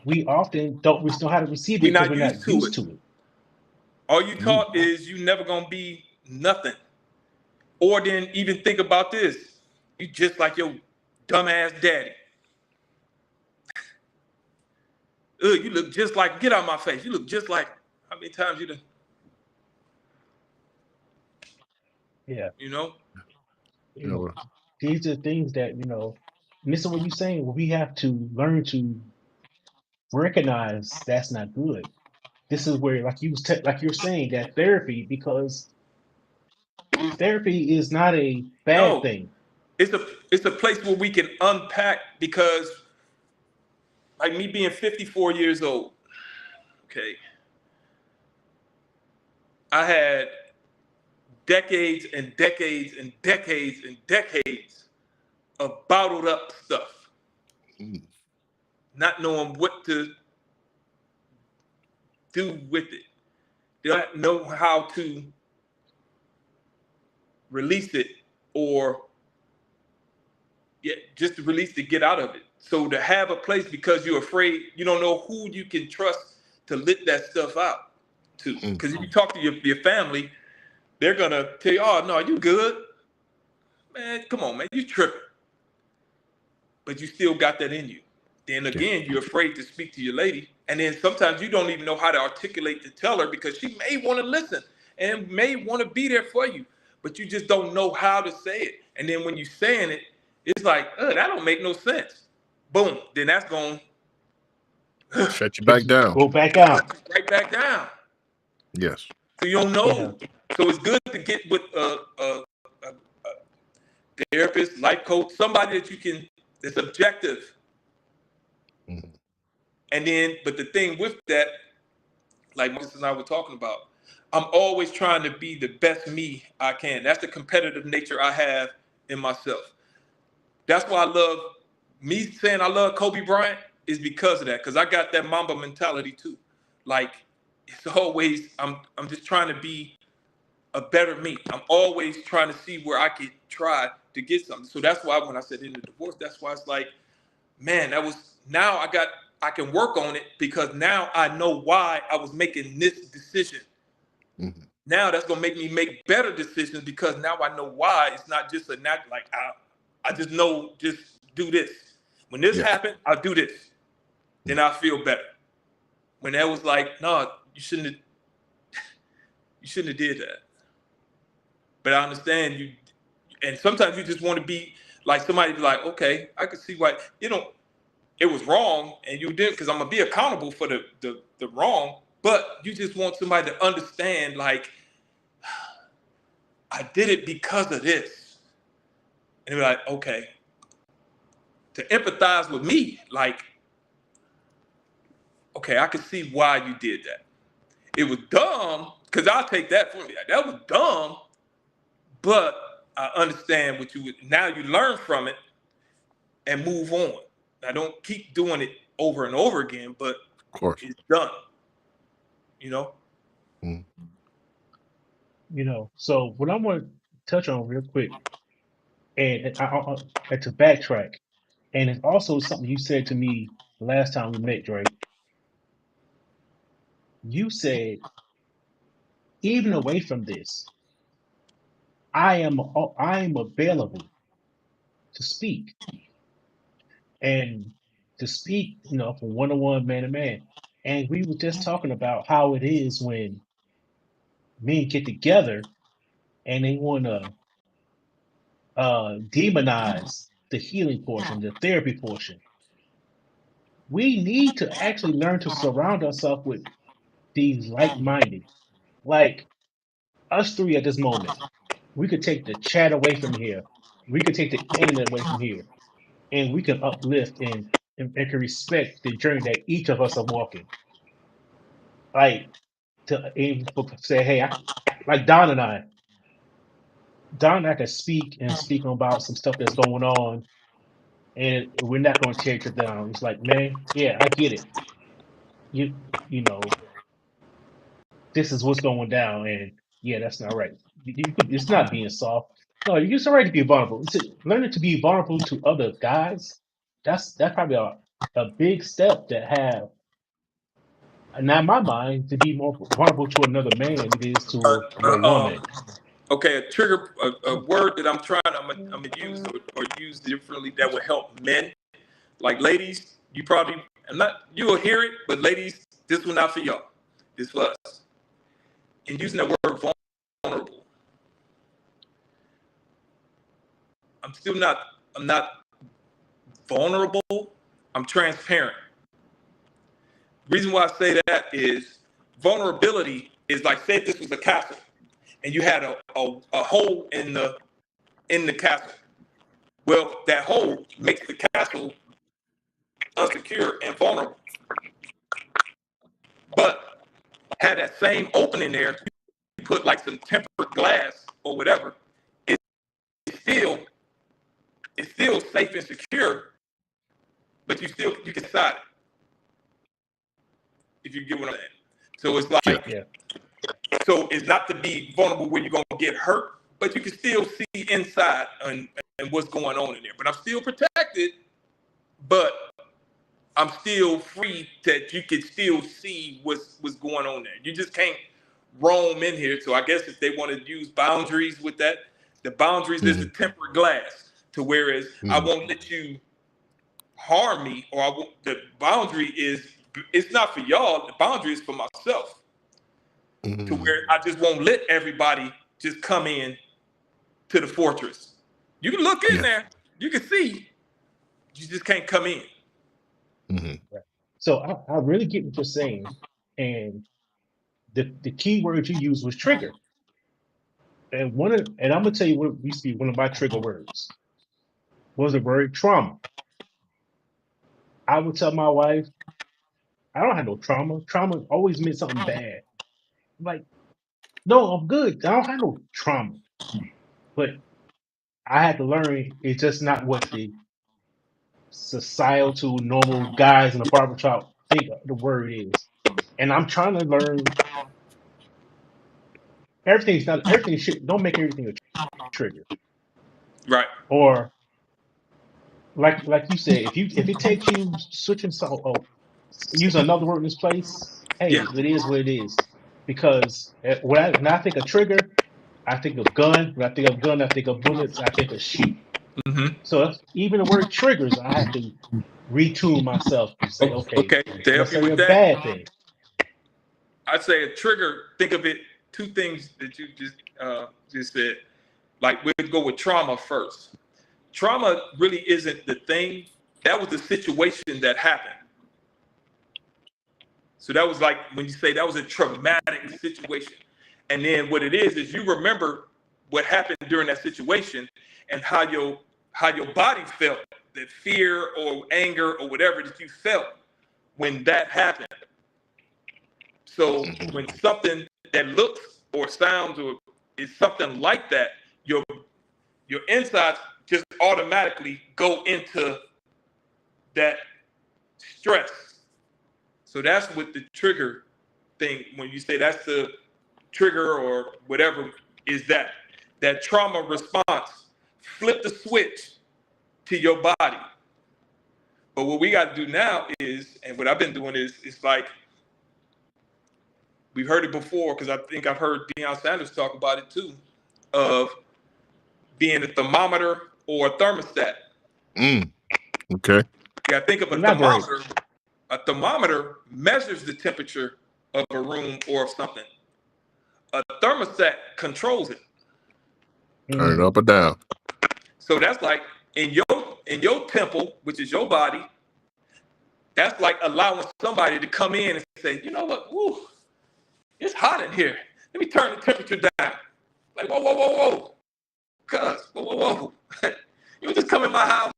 We often don't know how to receive it because we're not used to it. All you taught is you never gonna be nothing. Or then even think about this. You just like your dumbass daddy. You look just like, get out of my face. You look just like, how many times you done? Yeah. You know, these are things that, listen what you're saying. Well, we have to learn to recognize that's not good. This is where, like you're saying, that therapy, because therapy is not a bad thing. It's a place where we can unpack, because like me being 54 years old, okay, I had decades and decades and decades and decades of bottled up stuff, not knowing what to do with it. They don't know how to release it, or just to release to get out of it. So to have a place, because you're afraid, you don't know who you can trust to let that stuff out to. Because if you talk to your family, they're gonna tell you, "Oh no, you good, man? Come on, man, you tripping." But you still got that in you. Then again, you're afraid to speak to your lady, and then sometimes you don't even know how to articulate to tell her, because she may want to listen and may want to be there for you, but you just don't know how to say it. And then when you're saying it, it's like, that don't make no sense. Boom. Then that's going to shut you back down. Go back out. Right back down. Yes. So you don't know. Yeah. So it's good to get with a therapist, life coach, somebody that's objective. And then, but the thing with that, like Moses and I were talking about, I'm always trying to be the best me I can. That's the competitive nature I have in myself. That's why I love me saying I love Kobe Bryant, is because of that. Because I got that Mamba mentality too. Like, it's always, I'm just trying to be a better me. I'm always trying to see where I could try to get something. So that's why when I said in the divorce, that's why it's like, man, now I can work on it, because now I know why I was making this decision. Now that's going to make me make better decisions, because now I know why. It's not just a natural, like, I just know, just do this. When this happened, I'll do this. Then I'll feel better. When that was like, no, you shouldn't have did that. But I understand you, and sometimes you just want to be like, somebody be like, okay, I can see why, it was wrong, and you did, because I'm going to be accountable for the wrong, but you just want somebody to understand, like, I did it because of this. And be like, okay, to empathize with me. Like, okay, I can see why you did that. It was dumb, because I'll take that for me. That was dumb, but I understand what you would. Now you learn from it and move on. I don't keep doing it over and over again, but Of course. it's done. You know? Mm. You know, so what I want to touch on real quick, and to backtrack, and it's also something you said to me the last time we met, Dre. You said, even away from this, I am available to speak, and to speak, you know, from one-on-one, man to man. And we were just talking about how it is when men get together and they want to demonize the healing portion, the therapy portion. We need to actually learn to surround ourselves with these like-minded, like us three at this moment. We could take the chat away from here. We could take the internet away from here, and we can uplift and can respect the journey that each of us are walking. Like to even say, hey, like Don and I can speak about some stuff that's going on, and we're not going to tear each other down. It's like, man, yeah, I get it. You you know, this is what's going down, and yeah, that's not right. It's not being soft. No, it's all right to be vulnerable. Learning to be vulnerable to other guys. That's probably a big step to have. Now, in my mind, to be more vulnerable to another man, it is to your woman. Okay, a trigger, a word that I'm gonna use or use differently that will help men. Like ladies, you'll hear it, but ladies, this one not for y'all. This for us. And using that word vulnerable, I'm not vulnerable. I'm transparent. Reason why I say that is vulnerability is like, say if this was a castle and you had a hole in the castle. Well, that hole makes the castle unsecure and vulnerable. But had that same opening there, you put like some tempered glass or whatever, it's still safe and secure, but you can slide it, if you get what I'm saying. So it's like, Yeah. So it's not to be vulnerable where you're gonna get hurt, but you can still see inside and what's going on in there. But I'm still protected, but I'm still free that you can still see what's going on there. You just can't roam in here. So I guess if they want to use boundaries with that, the boundaries is the tempered glass. To whereas I won't let you harm me, or the boundary is, it's not for y'all. The boundary is for myself. To where I just won't let everybody just come in to the fortress. You can look in there, you can see, you just can't come in. Right. So I really get what you're saying, and the key word you used was trigger. And I'm gonna tell you what used to be one of my trigger words was the word trauma. I would tell my wife, I don't have no trauma. Trauma always meant something bad. I'm like, no, I'm good. I don't have no trauma. But I had to learn it's just not what the societal normal guys in the barbershop think the word is. And I'm trying to learn everything should don't make everything a trigger. Right. Or like you said, if it takes you switching use another word in this place, Yeah. hey, it is what it is. Because when I think of trigger, I think of gun. When I think of gun, I think of bullets. I think of shoot. Mm-hmm. So even the word triggers, I have to retune myself to say, okay, Okay. To not help you necessarily a with that, bad thing. I'd say a trigger. Think of it. Two things that you just said. Like we'll go with trauma first. Trauma really isn't the thing. That was the situation that happened. So that was like when you say that was a traumatic situation. And then what it is you remember what happened during that situation and how your body felt fear or anger or whatever that you felt when that happened. So when something that looks or sounds or is something like that, your insides just automatically go into that stress. So that's what the trigger thing, when you say that's the trigger or whatever, is that trauma response. Flip the switch to your body. But what we got to do now is, and what I've been doing is, it's like, we've heard it before, because I think I've heard Deion Sanders talk about it too, of being a thermometer or a thermostat. Okay. Yeah, think of a thermometer. A thermometer measures the temperature of a room or of something. A thermostat controls it. Turn it up or down. So that's like in your temple, which is your body, that's like allowing somebody to come in and say, you know what, woo, it's hot in here. Let me turn the temperature down. Like, whoa, whoa, whoa, whoa. Cuz, whoa, whoa, whoa. You just come in my house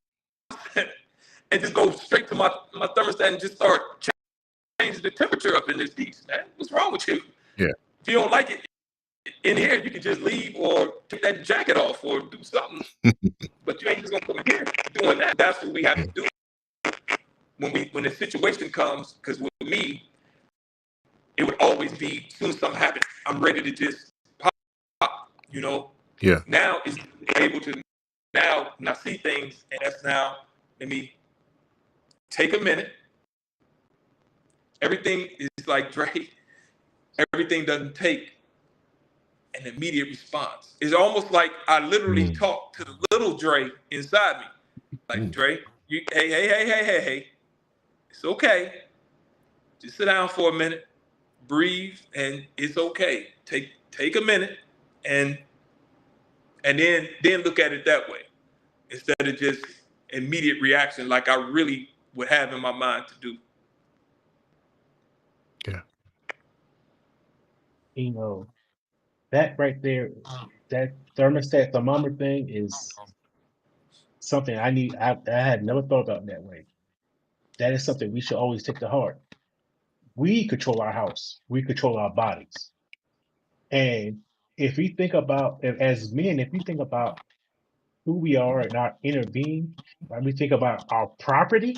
and just go straight to my thermostat and just start changing the temperature up in this piece, man. What's wrong with you? Yeah. If you don't like it in here, you can just leave or take that jacket off or do something. But you ain't just gonna come in here doing that. That's what we have to do when the situation comes. Because with me, it would always be, as soon as something happens, I'm ready to just pop, you know? Yeah. Now it's able to, now when I see things, and that's now, let me take a minute. Everything is like Dre, everything doesn't take an immediate response. It's almost like I literally talk to the little Dre inside me. Like, Dre, hey, it's okay. Just sit down for a minute, breathe, and it's okay. Take a minute and then look at it that way, instead of just immediate reaction like I really would have in my mind to do. Yeah. You know, that right there, that thermostat thermometer thing is something I had never thought about that way. That is something we should always take to heart. We control our house. We control our bodies. And if we think about, as men, if we think about who we are and our inner being, right, we think about our property,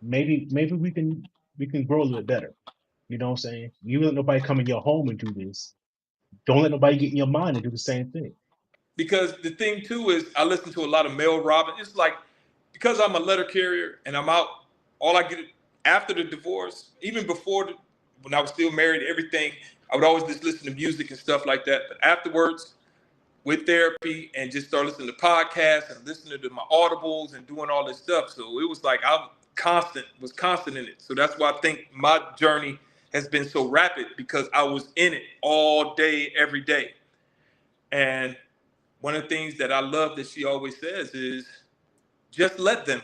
maybe we can grow a little bit better. You know what I'm saying? You don't let nobody come in your home and do this. Don't let nobody get in your mind and do the same thing. Because the thing too is, I listen to a lot of Mel Robbins. It's like, because I'm a letter carrier and I'm out, all I get after the divorce, even before when I was still married, everything, I would always just listen to music and stuff like that. But afterwards, with therapy, and just start listening to podcasts and listening to my audibles and doing all this stuff. So it was like I was constant in it. So that's why I think my journey has been so rapid, because I was in it all day, every day. And one of the things that I love that she always says is, just let them.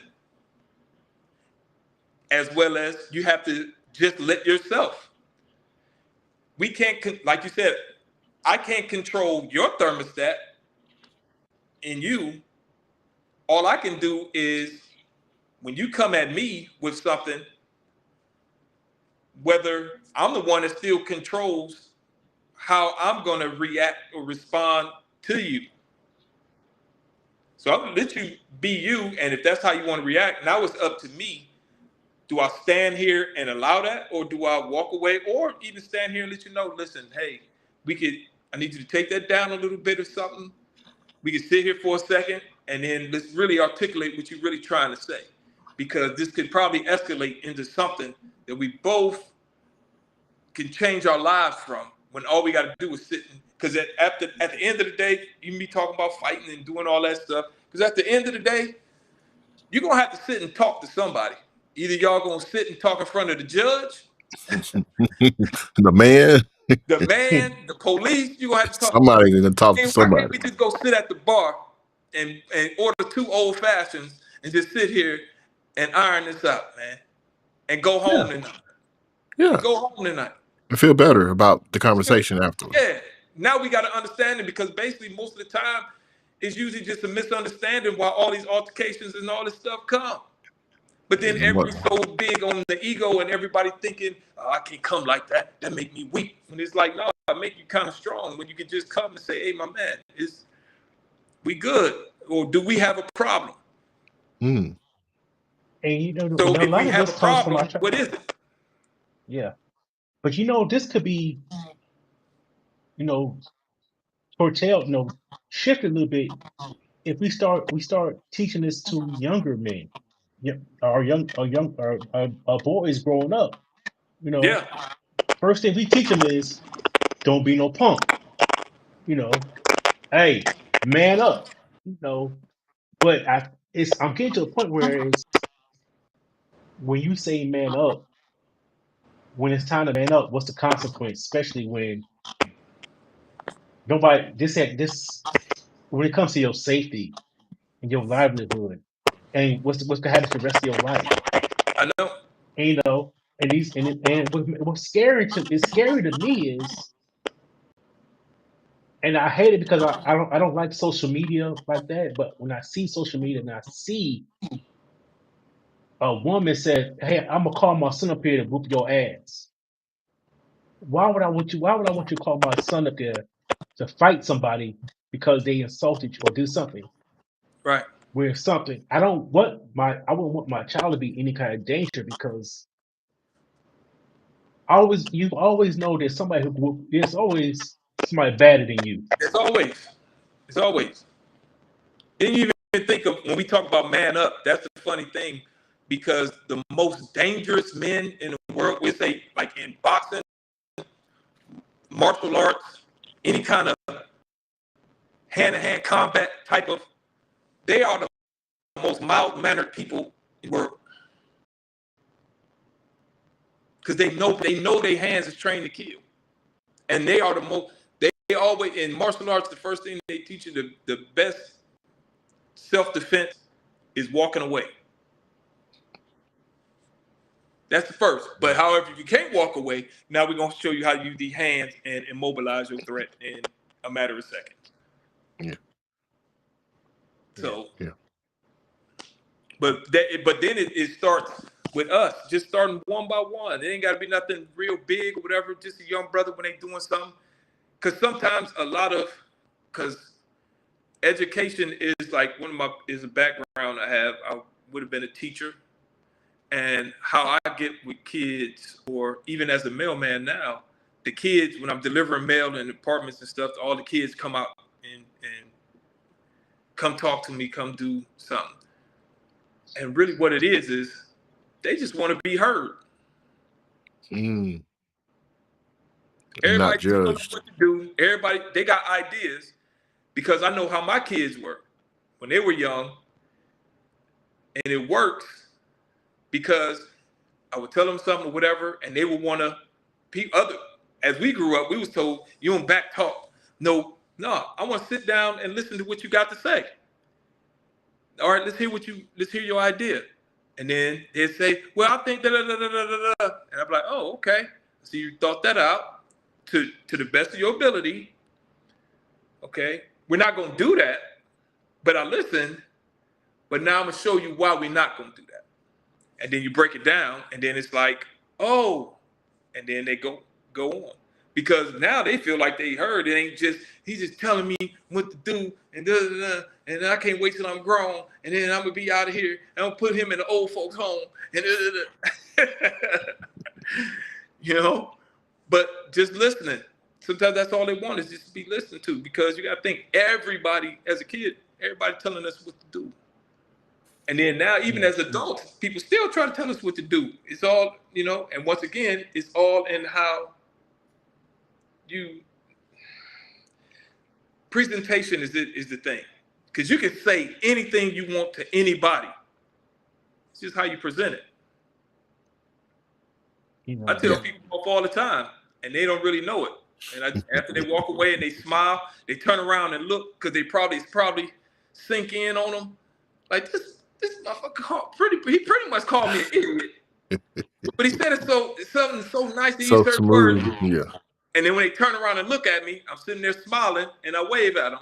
As well as you have to just let yourself. We can't, like you said, I can't control your thermostat in you. All I can do is, when you come at me with something, whether I'm the one that still controls how I'm going to react or respond to you. So I'm going to let you be you. And if that's how you want to react, now it's up to me. Do I stand here and allow that, or do I walk away, or even stand here and let you know, listen, hey, I need you to take that down a little bit or something. We can sit here for a second, and then let's really articulate what you're really trying to say, because this could probably escalate into something that we both can change our lives from, when all we got to do is sit. Because at the end of the day, you can be talking about fighting and doing all that stuff, because at the end of the day, you're going to have to sit and talk to somebody. Either y'all going to sit and talk in front of the judge, the man, the police. You're going to have to talk. Somebody going to talk to somebody. Why can't we just go sit at the bar and order 2 old fashions and just sit here and iron this out, man, and go home tonight? Yeah. Go home tonight. I feel better about the conversation afterwards. Yeah. Now we got to understand it, because basically most of the time it's usually just a misunderstanding why all these altercations and all this stuff come. But then everybody's so big on the ego and everybody thinking, oh, I can't come like that. That make me weak. And it's like, no, I make you kind of strong when you can just come and say, hey, my man, we good? Or do we have a problem? And So a if lot we of have this a comes from problem, what is it? Yeah. But this could be, curtailed, shift a little bit if we start teaching this to younger men. Yeah, our boys growing up. Yeah. First thing we teach them is don't be no punk. Hey, man up. But I'm getting to a point where it's when you say man up, when it's time to man up, what's the consequence? Especially when nobody this when it comes to your safety and your livelihood, and what's gonna happen to the rest of your life. I know. And, what's scary to me is, and I hate it because I don't like social media like that. But when I see social media and I see a woman said, "Hey, I'm gonna call my son up here to whoop your ass." Why would I want you? Why would I want you to call my son up there to fight somebody because they insulted you or do something? Right. Where something I wouldn't want my child to be any kind of danger, because you always know there's always somebody better than you. It's always. Didn't you even think of when we talk about man up? That's the funny thing, because the most dangerous men in the world, we say, like in boxing, martial arts, any kind of hand-to-hand combat type of, they are the most mild-mannered people in the world. Because they know their hands is trained to kill. And they are the most, they always, in martial arts, the first thing they teach you, the best self-defense is walking away. That's the first. But however, if you can't walk away, now we're going to show you how to use these hands and immobilize your threat in a matter of seconds. Yeah. So, yeah. But then it starts with us, just starting one by one. It ain't got to be nothing real big or whatever. Just a young brother when they doing something. Because sometimes because education is like is a background I have. I would have been a teacher. And how I get with kids, or even as a mailman now, the kids, when I'm delivering mail in apartments and stuff, all the kids come out and come talk to me, come do something. And really what it is they just want to be heard. And Everybody not judged. what to do. Everybody, they got ideas, because I know how my kids were when they were young. And it works because I would tell them something or whatever, and they would want to as we grew up, we was told, you don't back talk. No, I want to sit down and listen to what you got to say. All right, let's hear your idea. And then they'd say, well, I think da da da da da da. And I'm like, oh, okay. So you thought that out to the best of your ability. Okay. We're not going to do that, but I listened. But now I'm going to show you why we're not going to do that. And then you break it down, and then it's like, oh, and then they go on. Because now they feel like they heard. It ain't just, he's just telling me what to do, and da, da, da, and I can't wait till I'm grown, and then I'm going to be out of here, and I'll put him in the old folks home, and da, da, da. But just listening. Sometimes that's all they want, is just to be listened to, because you got to think, everybody, as a kid, everybody telling us what to do. And then now, even as adults, people still try to tell us what to do. It's all, and once again, it's all in how presentation is the thing. Because you can say anything you want to anybody. It's just how you present it. I tell people off all the time, and they don't really know it. And after they walk away and they smile, they turn around and look, because it's probably sink in on them. Like, this motherfucker he pretty much called me an idiot. But he said something so nice. He used certain words. Yeah. And then when they turn around and look at me, I'm sitting there smiling, and I wave at them.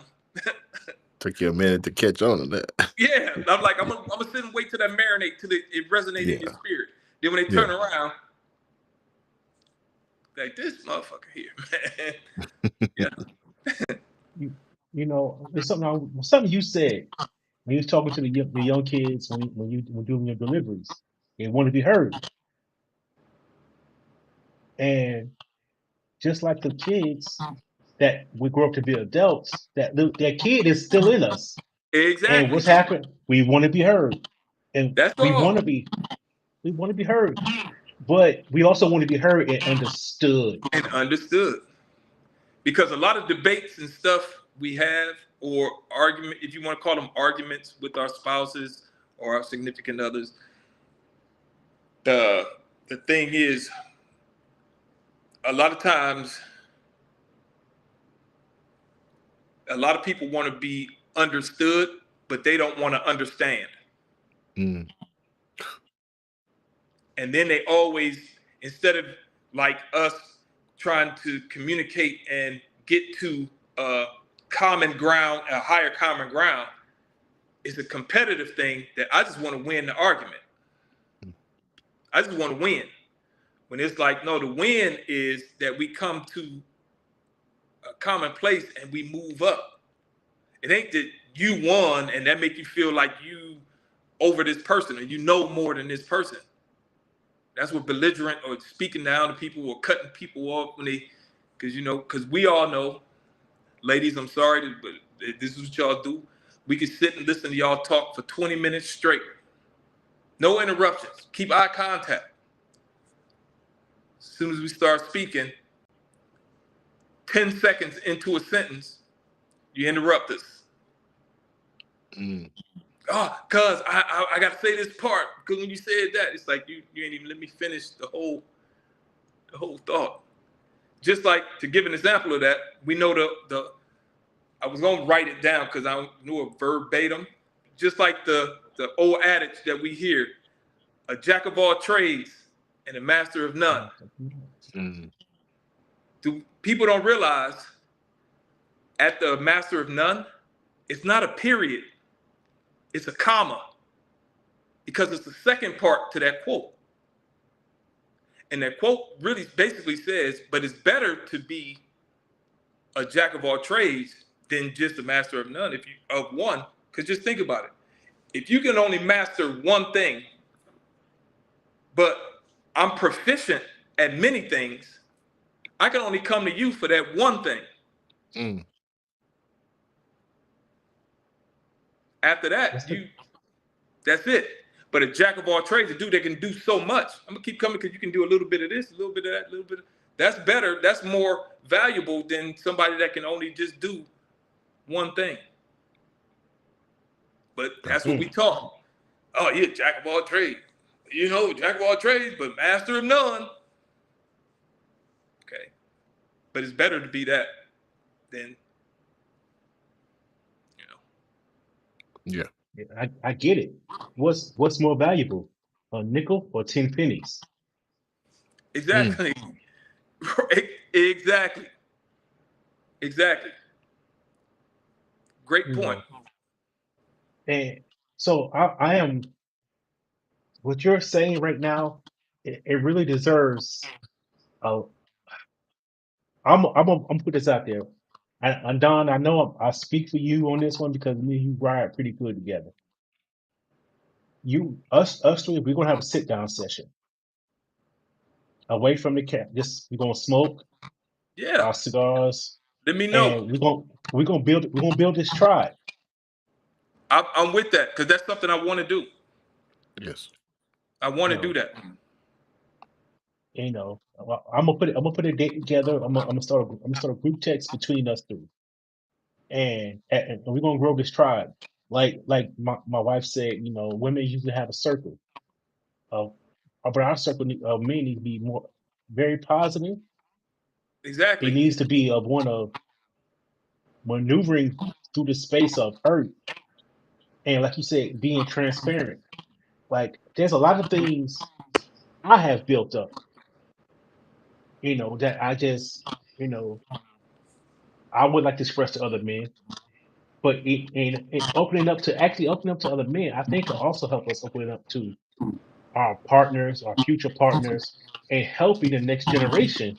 Took you a minute to catch on to that. Yeah, I'm like, I'm gonna sit and wait till that marinate till it resonates in your spirit. Then when they turn around, like this motherfucker here, man. Yeah. You know, there's something you said when you was talking to the young kids when you were doing your deliveries. They want to be heard, and just like the kids that we grow up to be adults, that kid is still in us. And Exactly. what's happened? We want to be heard, and That's all. we want to be heard, but we also want to be heard and understood. And understood. Because a lot of debates and stuff we have, or argument, if you want to call them arguments with our spouses or our significant others, the thing is, a lot of times, a lot of people want to be understood, but they don't want to understand. Mm. And then they always, instead of like us trying to communicate and get to a common ground, a higher common ground, it's a competitive thing that I just want to win the argument. I just want to win. When it's like, no, the win is that we come to a common place and we move up. It ain't that you won and that make you feel like you over this person or you know more than this person. That's what belligerent or speaking down to people or cutting people off when they, because we all know, ladies, I'm sorry, but this is what y'all do. We can sit and listen to y'all talk for 20 minutes straight. No interruptions. Keep eye contact. As soon as we start speaking, 10 seconds into a sentence, you interrupt us. Mm. Oh, cuz I got to say this part. Because when you said that, it's like you ain't even let me finish the whole thought. Just like, to give an example of that, we know I was going to write it down because I knew it verbatim. Just like the old adage that we hear, a jack of all trades and a master of none. Mm. People don't realize at the master of none, it's not a period. It's a comma. Because it's the second part to that quote. And that quote really basically says, but it's better to be a jack of all trades than just a master of none of one. Because just think about it. If you can only master one thing, but I'm proficient at many things, I can only come to you for that one thing. Mm. After that, that's it. But a jack of all trades, a dude that can do so much. I'm gonna keep coming because you can do a little bit of this, a little bit of that, a little bit of that's better. That's more valuable than somebody that can only just do one thing. But that's what we talk. Oh, you're a jack of all trades. Jack of all trades, but master of none. Okay. But it's better to be that than, Yeah. I get it. What's more valuable, a nickel or 10 pennies? Exactly. Exactly. Great point. And so I am. What you're saying right now, it really deserves. I'm gonna put this out there. And Don, I know I speak for you on this one because me and you ride pretty good together. Us three, we're gonna have a sit down session away from the cat. Just we're gonna smoke our cigars. Let me know. And we're gonna build this tribe. I'm with that because that's something I want to do. Yes. I want to do that. I'm gonna put a date together. I'm gonna start a group text between us three, and we're gonna grow this tribe. Like my wife said, women usually have a circle of, but our circle of men need to be more very positive. Exactly. It needs to be of one of maneuvering through the space of hurt, and like you said, being transparent. Like there's a lot of things I have built up, that I just, I would like to express to other men. But it opening up to other men, I think, will also help us open up to our partners, our future partners, and helping the next generation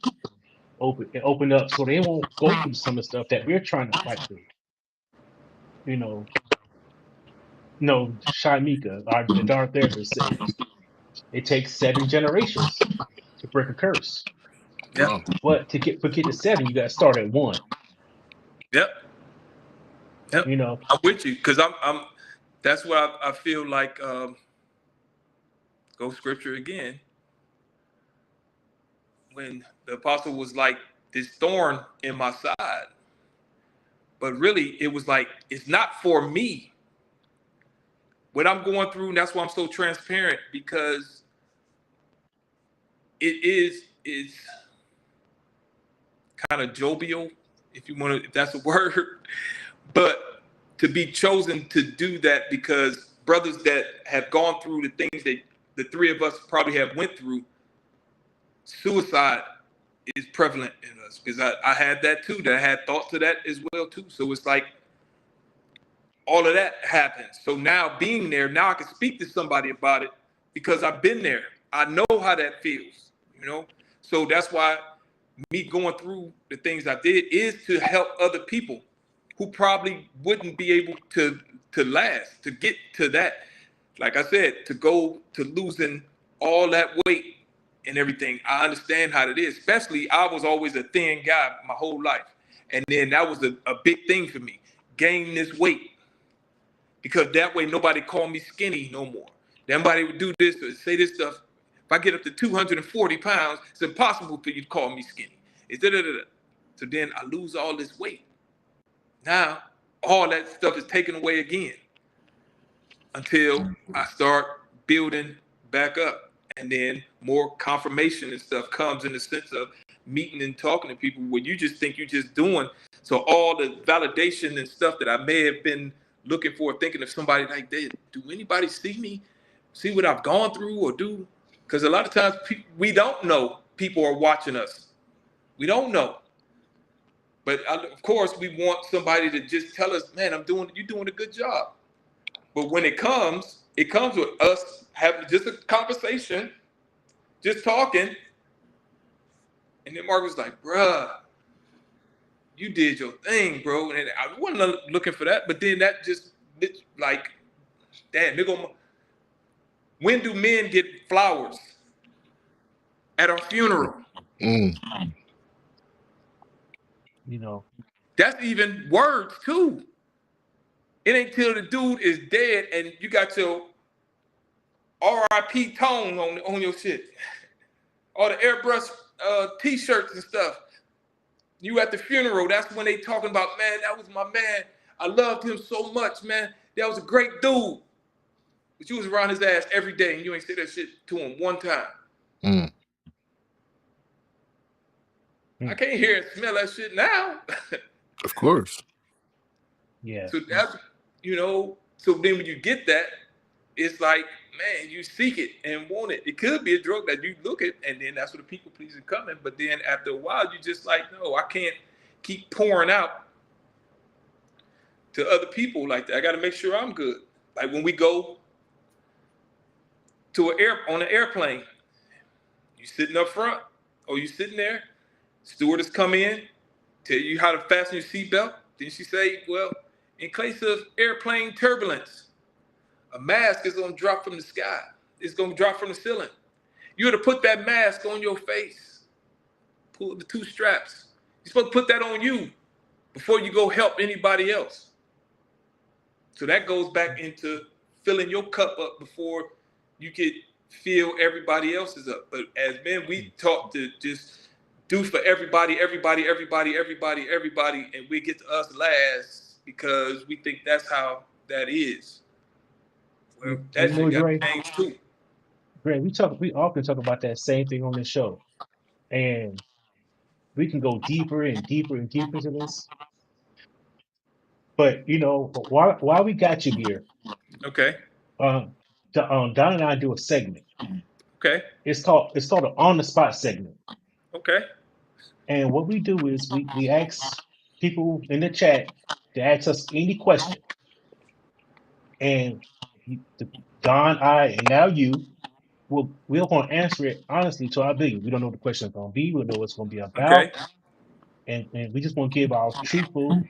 open up so they won't go through some of the stuff that we're trying to fight through. You know, no, Shamika, the dark therapist said it takes 7 generations to break a curse. Yep. Wow. But to get to 7, you got to start at 1. Yep. Yep. You know, I'm with you because I'm. That's what I feel like. Go scripture again. When the apostle was like this thorn in my side, but really it was like it's not for me. What I'm going through, and that's why I'm so transparent because is kind of jovial, if you want to, if that's a word, but to be chosen to do that because brothers that have gone through the things that the three of us probably have went through, suicide is prevalent in us because I had that too. That I had thoughts of that as well too. So it's like all of that happens. So now being there, now I can speak to somebody about it because I've been there. I know how that feels, you know? So that's why me going through the things I did is to help other people who probably wouldn't be able to last, to get to that. Like I said, to go to losing all that weight and everything. I understand how it is. Especially, I was always a thin guy my whole life. And then that was a big thing for me. Gain this weight. Because that way nobody called me skinny no more. Nobody would do this or say this stuff. If I get up to 240 pounds, it's impossible for you to call me skinny. It's da-da-da-da. So then I lose all this weight. Now, all that stuff is taken away again until I start building back up. And then more confirmation and stuff comes in the sense of meeting and talking to people where you just think you're just doing. So all the validation and stuff that I may have been looking for, thinking of somebody like that, do anybody see me, see what I've gone through or do? Because a lot of times we don't know people are watching us. We don't know. But of course, we want somebody to just tell us, man, you're doing a good job. But when it comes with us having just a conversation, just talking. And then Mark was like, bruh, you did your thing, bro. And I wasn't looking for that. But then that just, like, damn, when do men get flowers? At our funeral. Mm. you know, That's even words, too. It ain't till the dude is dead and you got your RIP tone on your shit. All the airbrush t-shirts and stuff. You at the funeral, that's when they talking about, man, that was my man. I loved him so much, man. That was a great dude. But you was around his ass every day and you ain't say that shit to him one time. Mm. I can't hear and smell that shit now. Of course. yeah. So that's, so then when you get that, it's like, man, you seek it and want it. It could be a drug that you look at, and then that's where the people pleasing coming. But then after a while, you just like, no, I can't keep pouring out to other people like that. I got to make sure I'm good. Like when we go to on an airplane, you sitting up front, or you sitting there, stewardess come in, tell you how to fasten your seatbelt. Then she say, well, in case of airplane turbulence, a mask is going to drop from the sky. It's going to drop from the ceiling. You're to put that mask on your face. Pull the 2 straps. You're supposed to put that on you before you go help anybody else. So that goes back into filling your cup up before you could fill everybody else's up. But as men, we taught to just do for everybody, and we get to us last because we think that's how that is. Well, that shit got changed too. Dre, we often talk about that same thing on this show. And we can go deeper and deeper and deeper into this. But while we got you here, Okay. Don and I do a segment. Okay. It's called an on the spot segment. Okay. And what we do is we ask people in the chat to ask us any question. And Don, I, and now you, we're going to answer it honestly to our ability. We don't know what the question is going to be. We don't know what it's going to be about. Okay. And we just want to give our truthful,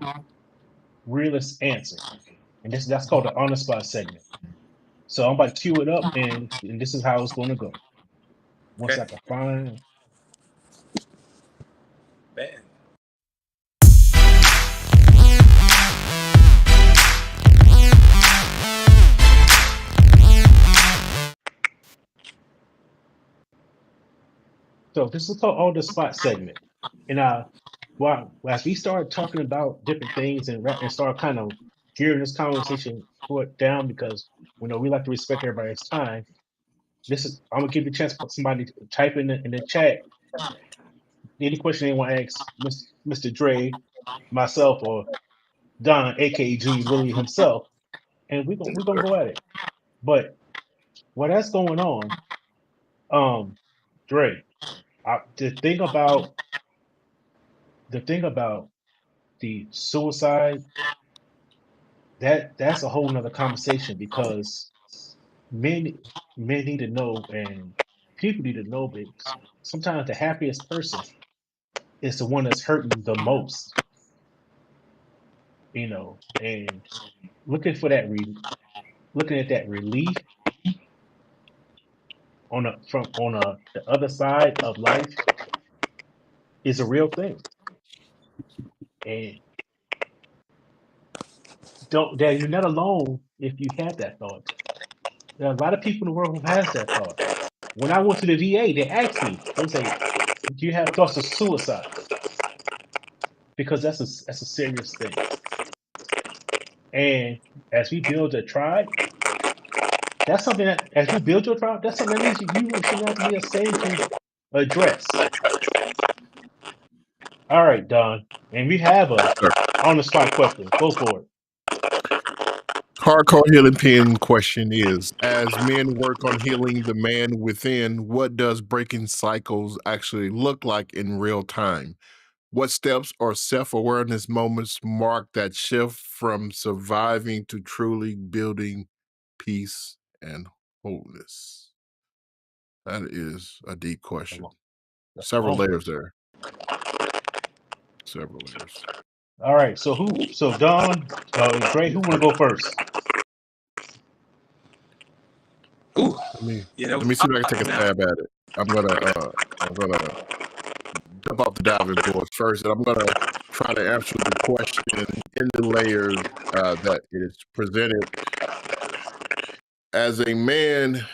realist answer. And that's called the on the spot segment. So I'm about to cue it up, and this is how it's going to go. Once Okay. I can find. Man. So this is called on the spot segment. And well, as we start talking about different things and start kind of gearing this conversation down, because we like to respect everybody's time. I'm gonna give you a chance for somebody to type in the chat any question they want to ask Mr. Dre, myself, or Don, aka Julius Willie himself, and we're gonna go at it. But while that's going on, Dre, the thing about the suicide, that's a whole nother conversation, because men men need to know, and people need to know, that sometimes the happiest person is the one that's hurting the most, and looking for looking at that relief on the other side of life is a real thing. And don't that you're not alone if you have that thought. There are a lot of people in the world who has that thought. When I went to the VA, they asked me, they say, "Do you have thoughts of suicide?" Because that's a serious thing. And as we build a tribe, that's something that as you build your tribe, that's something that needs you shouldn't have to be ashamed to address. All right, Don, and we have a on the spot question. Go for it. Hardcore healing pin question is: as men work on healing the man within, what does breaking cycles actually look like in real time? What steps or self-awareness moments mark that shift from surviving to truly building peace and wholeness? That is a deep question. That's a Several long one. layers there. Several layers. All right. So Don, Dre, who want to go first? Ooh. Let me Yeah, that let was me see if I can take a now. stab at it. I'm gonna jump off the diving board first, and I'm gonna try to answer the question in the layers that it is presented. As a man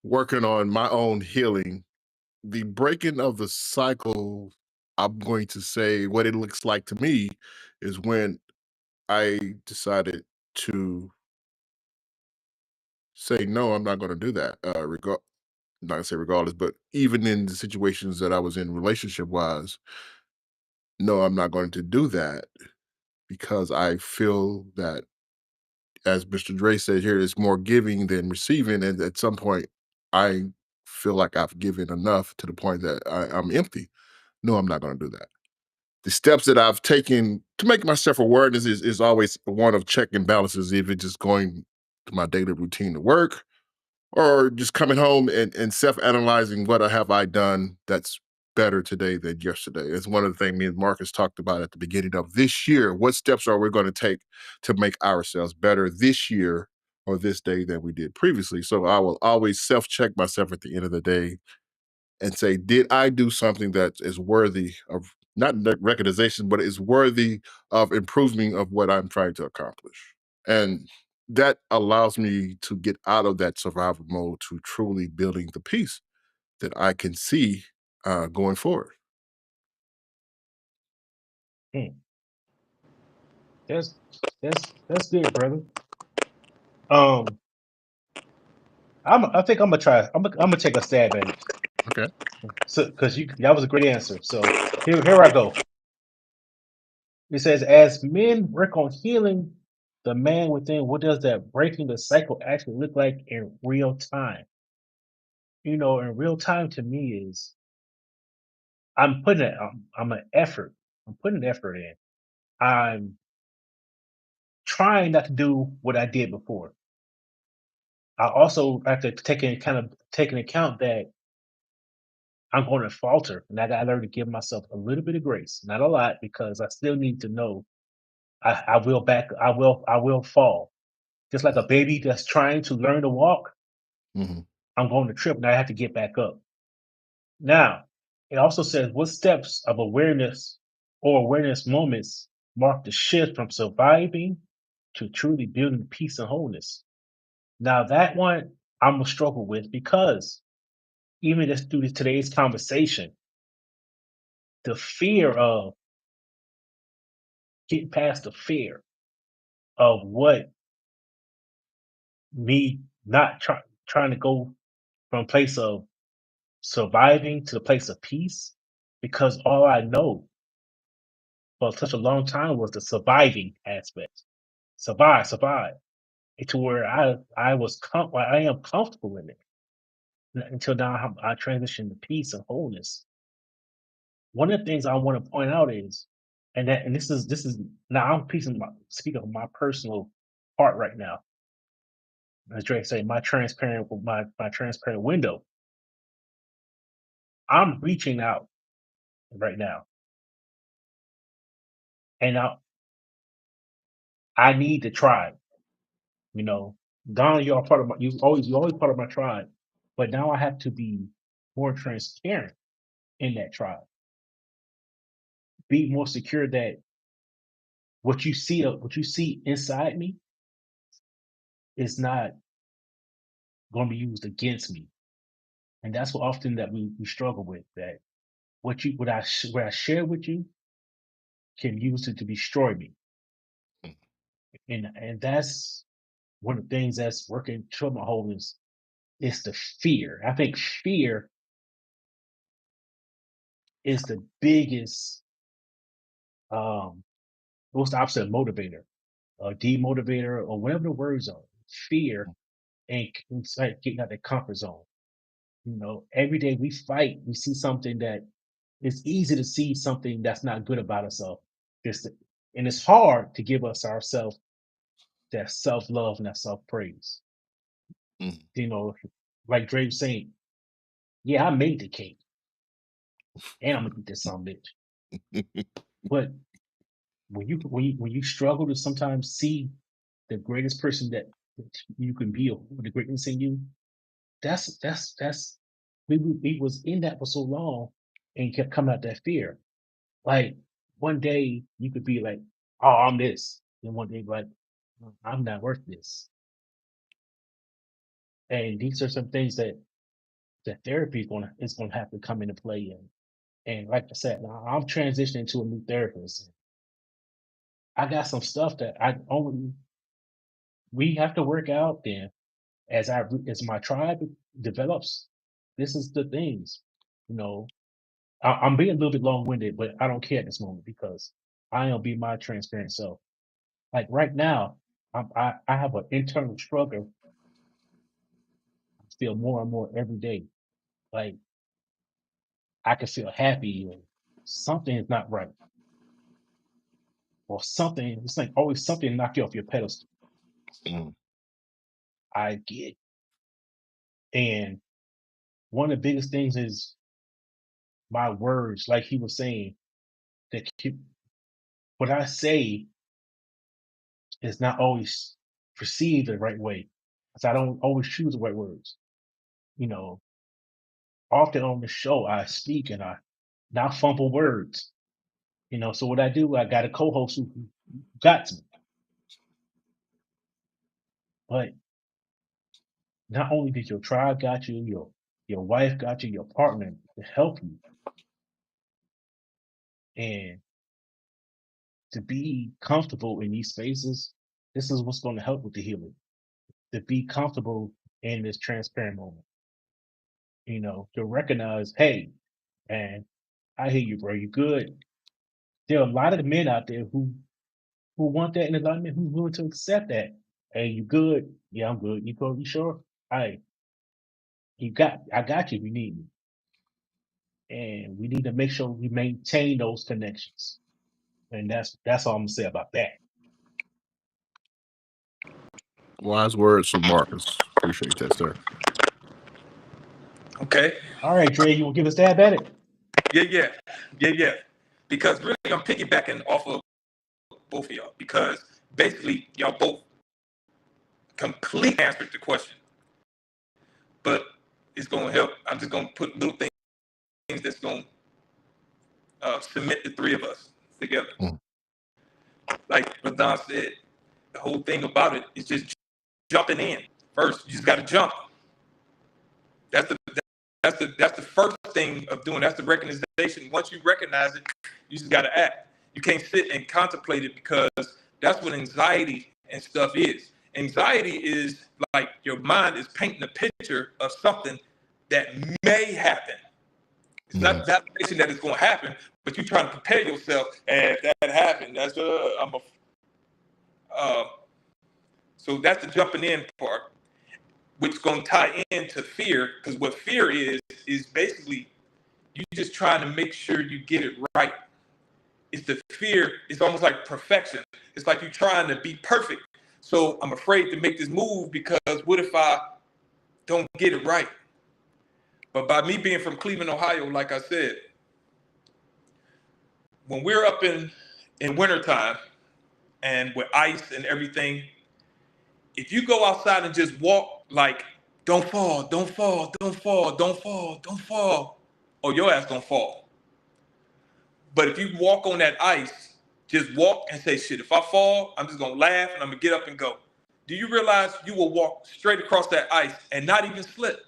working on my own healing, the breaking of the cycle, I'm going to say what it looks like to me is when I decided to say, no, I'm not going to do that. Not to say regardless, but even in the situations that I was in relationship wise, no, I'm not going to do that, because I feel that, as Mr. Dre said here, it's more giving than receiving. And at some point, I feel like I've given enough to the point that I'm empty. No, I'm not going to do that. The steps that I've taken to make myself awareness is always one of checking balances, if it's just going to my daily routine to work, or just coming home and self-analyzing what have I done that's better today than yesterday. It's one of the things me and Marcus talked about at the beginning of this year. What steps are we going to take to make ourselves better this year or this day than we did previously? So I will always self-check myself at the end of the day and say, did I do something that is worthy of not recognition, but is worthy of improving of what I'm trying to accomplish? And that allows me to get out of that survival mode to truly building the peace that I can see going forward. Hmm. That's that's good, brother. Um, I think I'm gonna try. I'm gonna take a stab at it. Okay. So, because that was a great answer. So here I go. It says, as men work on healing the man within, what does that breaking the cycle actually look like in real time? In real time to me is I'm putting it. I'm an effort. I'm putting an effort in. I'm trying not to do what I did before. I also have to take into account that I'm going to falter, and I got to learn to give myself a little bit of grace, not a lot, because I still need to know I will fall. Just like a baby that's trying to learn to walk, Mm-hmm. I'm going to trip and I have to get back up. Now, it also says what steps of awareness or awareness moments mark the shift from surviving to truly building peace and wholeness. Now, that one I'm gonna struggle with because even just through today's conversation, the fear of getting past the fear of what me not trying to go from a place of surviving to the place of peace, because all I know for such a long time was the surviving aspect. Survive, survive. To where I am comfortable in it until now I transition to peace and wholeness. One of the things I want to point out is, and this is now I'm speaking of my personal part right now. As Dre say, my transparent window. I'm reaching out right now, and I need the tribe. You know, Don, you're a part of my. You're always part of my tribe, but now I have to be more transparent in that tribe. Be more secure that what you see inside me is not going to be used against me, and that's what often that we struggle with. That what I share with you can use it to destroy me, and that's one of the things that's working toward my wholeness is the fear. I think fear is the biggest what's the opposite of motivator, demotivator, or whatever the words are. Fear and it's like getting out of the comfort zone. You know, every day we fight, we see something that it's easy to see something that's not good about ourselves. Just and it's hard to give ourselves that self love and that self praise. Mm-hmm. You know, like Dre was saying, yeah, I made the cake, and I'm gonna eat this some bitch. But when you struggle to sometimes see the greatest person that you can be, or the greatness in you, that's we was in that for so long and kept coming out that fear. Like one day you could be like, oh, I'm this. And one day like, I'm not worth this. And these are some things that therapy is gonna have to come into play in. And like I said, now I'm transitioning to a new therapist. I got some stuff that I only we have to work out then as my tribe develops. This is the things, you know, I'm being a little bit long winded, but I don't care at this moment because I am being my transparent self. Like right now, I have an internal struggle. I feel more and more every day. Like I can feel happy or something is not right or something. It's like always something knock you off your pedestal. Mm-hmm. I get, and one of the biggest things is my words. Like he was saying, what I say is not always perceived the right way. Because I don't always choose the right words. You know, often on the show I speak and I now fumble words. You know, so what I do, I got a co-host who got me. But not only did your tribe got you, your wife got you, your partner to help you, and to be comfortable in these spaces, this is what's going to help with the healing. To be comfortable in this transparent moment. You know, to recognize, hey, and I hear you, bro. You good. There are a lot of men out there who want that, and a lot of men who's willing to accept that. Hey, you good? Yeah, I'm good. You go? You sure? Hey, I got you if you need me. And we need to make sure we maintain those connections. And that's all I'm gonna say about that. Wise words from Marcus. Appreciate that, sir. Okay. All right, Dre, you will give a stab at it? Yeah. Because really, I'm piggybacking off of both of y'all because basically y'all both completely answered the question. But it's going to help. I'm just going to put little things that's going to cement the three of us together. Like Radon said, the whole thing about it is just jumping in. First, you just got to jump. That's the first thing of doing. That's the recognition. Once you recognize it, you just got to act. You can't sit and contemplate it because that's what anxiety and stuff is. Anxiety is like your mind is painting a picture of something that may happen. It's not validation that it's going to happen, but you're trying to prepare yourself. And if that happened, that's so that's the jumping in part, which is going to tie into fear, because what fear is basically you just trying to make sure you get it right. It's the fear. It's almost like perfection. It's like you're trying to be perfect. So I'm afraid to make this move because what if I don't get it right? But by me being from Cleveland, Ohio, like I said, when we're up in wintertime and with ice and everything, if you go outside and just walk like, don't fall, don't fall, don't fall, don't fall, don't fall, or your ass gonna fall. But if you walk on that ice, just walk and say, shit, if I fall, I'm just gonna laugh and I'm gonna get up and go. Do you realize you will walk straight across that ice and not even slip?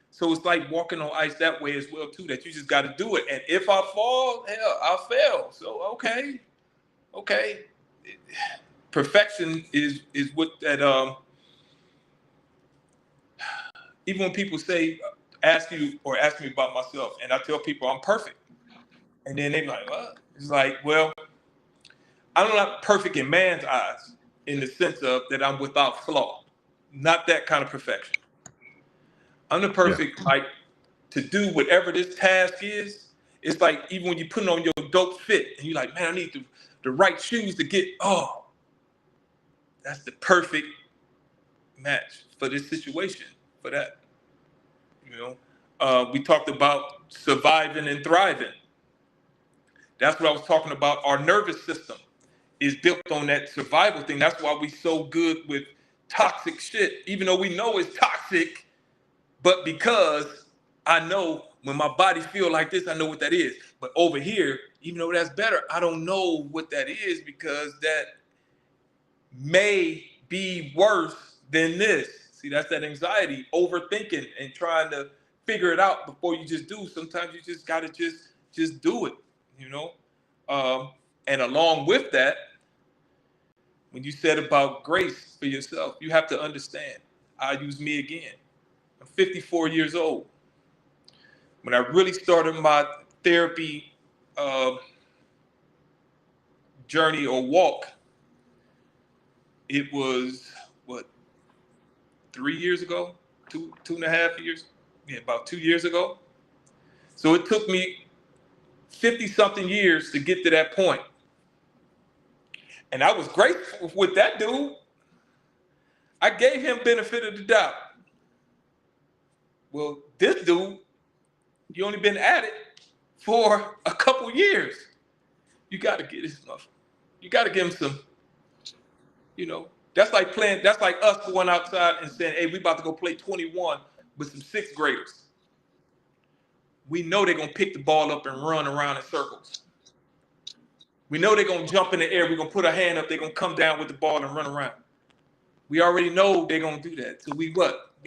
So it's like walking on ice that way as well too, that you just gotta do it. And if I fall, hell, I'll fail. So okay. Perfection is what that even when people say ask me about myself and I tell people I'm perfect, and then they're like, what? It's like, well, I'm not perfect in man's eyes in the sense of that I'm without flaw. Not that kind of perfection. I'm the perfect like to do whatever this task is. It's like even when you put on your dope fit and you're like, man, I need the right shoes to get, that's the perfect match for this situation, for that. We talked about surviving and thriving. That's what I was talking about. Our nervous system is built on that survival thing. That's why we so good with toxic shit, even though we know it's toxic, but because I know when my body feel like this, I know what that is. But over here, even though that's better, I don't know what that is because that may be worse than this. See, that's that anxiety, overthinking and trying to figure it out before you just do. Sometimes you just gotta just do it, And along with that, when you said about grace for yourself, you have to understand. I'll use me again. I'm 54 years old. When I really started my therapy journey or walk, it was 3 years ago, two and a half years, about 2 years ago. So it took me 50 something years to get to that point. And I was grateful with that dude. I gave him benefit of the doubt. Well, this dude, you only been at it for a couple years. You got to get his stuff. You got to give him some, that's like us going outside and saying, hey, we about to go play 21 with some sixth graders. We know they're going to pick the ball up and run around in circles. We know they're going to jump in the air. We're going to put a hand up. They're going to come down with the ball and run around. We already know they're going to do that. So we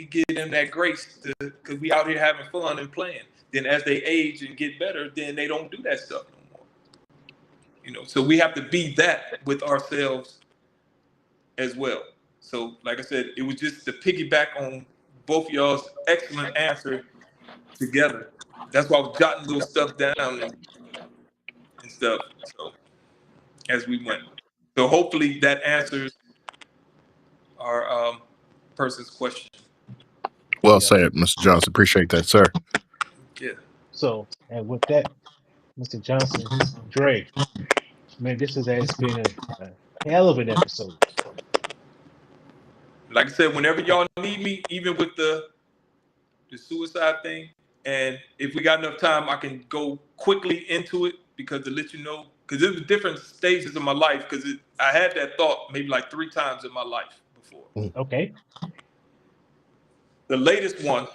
give them that grace because we out here having fun and playing. Then as they age and get better, then they don't do that stuff no more. So we have to be that with ourselves as well. So like I said, it was just to piggyback on both of y'all's excellent answer together. That's why I was jotting little stuff down and stuff. So as we went. So hopefully that answers our person's question. Well said, Mr. Johnson. Appreciate that, sir. Yeah. So, and with that, Mr. Johnson, Dre, man, this has been a hell of an episode. Like I said, whenever y'all need me, even with the suicide thing, and if we got enough time, I can go quickly into it because to let you know, because it was different stages of my life. Because I had that thought maybe like 3 times in my life before. Okay. The latest one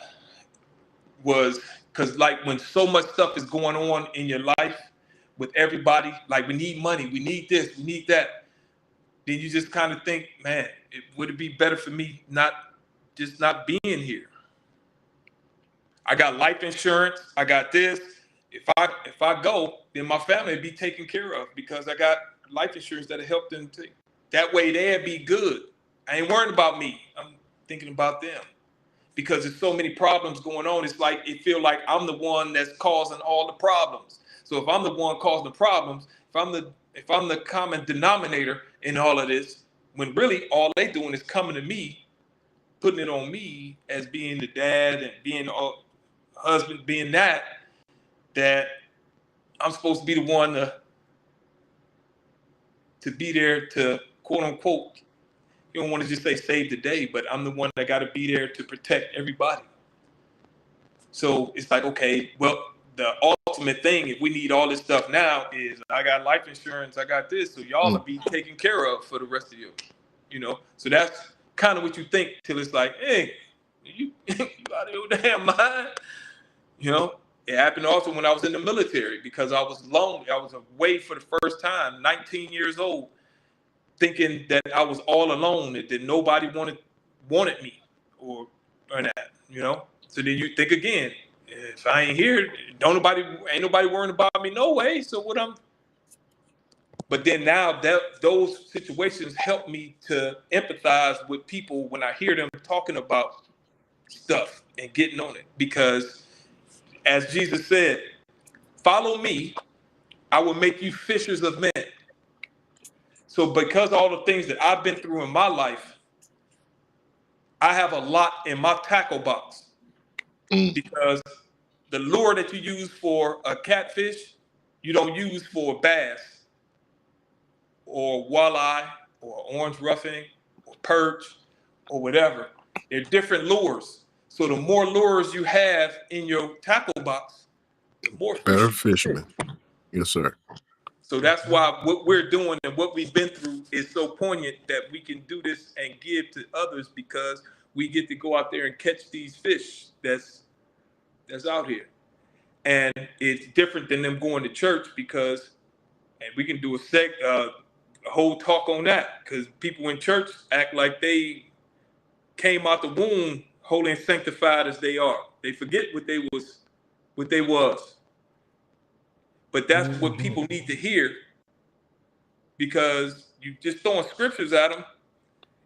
was because like when so much stuff is going on in your life with everybody, like we need money, we need this, we need that, then you just kind of think, man, would it be better for me not being here? I got life insurance, I got this. If I go, then my family will be taken care of because I got life insurance that'll help them too. That way they'll be good. I ain't worrying about me. I'm thinking about them. Because there's so many problems going on. It's like it feel like I'm the one that's causing all the problems. So if I'm the one causing the problems, if I'm the common denominator in all of this, when really all they doing is coming to me, putting it on me as being the dad and being a husband, being that I'm supposed to be the one to be there to quote unquote. You don't want to just say save the day, but I'm the one that got to be there to protect everybody. So it's like, okay, well, the ultimate thing, if we need all this stuff now, is I got life insurance, I got this, so y'all will be taken care of for the rest of you know. So that's kind of what you think till it's like, hey, you out of your damn mind, you know. It happened also when I was in the military because I was lonely. I was away for the first time, 19 years old, thinking that I was all alone, that nobody wanted me or that, you know. So then you think again, if I ain't here, ain't nobody worrying about me no way. So but then now that those situations help me to empathize with people when I hear them talking about stuff and getting on it. Because as Jesus said, follow me, I will make you fishers of men. So because all the things that I've been through in my life, I have a lot in my tackle box. Because the lure that you use for a catfish, you don't use for a bass or walleye or orange ruffin or perch or whatever. They're different lures. So the more lures you have in your tackle box, the more fish. Better fisherman. Yes, sir. So that's why what we're doing and what we've been through is so poignant that we can do this and give to others because we get to go out there and catch these fish that's out here. And it's different than them going to church because, and we can do a whole talk on that because people in church act like they came out the womb holy and sanctified as they are. They forget what they was. But that's what people need to hear because you just throwing scriptures at them.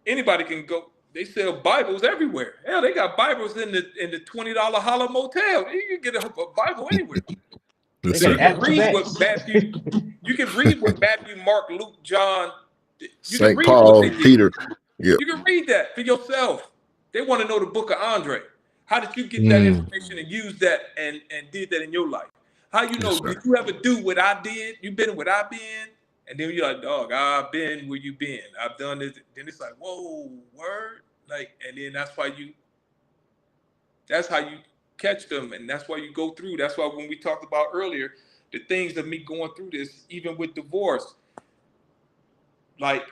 Anybody can go. They sell Bibles everywhere. Hell, they got Bibles in the $20 Holler Motel. You can get a Bible anywhere. Yes, They sir. got apps for that. You can read what Matthew, Mark, Luke, John. You can St. read Paul, what they did. Peter. Yeah. You can read that for yourself. They want to know the book of Andre. How did you get that information and use that and did that in your life? How you know? Yes, sir. Did you ever do what I did? You been where I been? And then you're like, dog, I've been where you been. I've done this. Then it's like, whoa, word. Like, and then that's how you catch them. And that's why you go through. That's why when we talked about earlier, the things of me going through this, even with divorce, like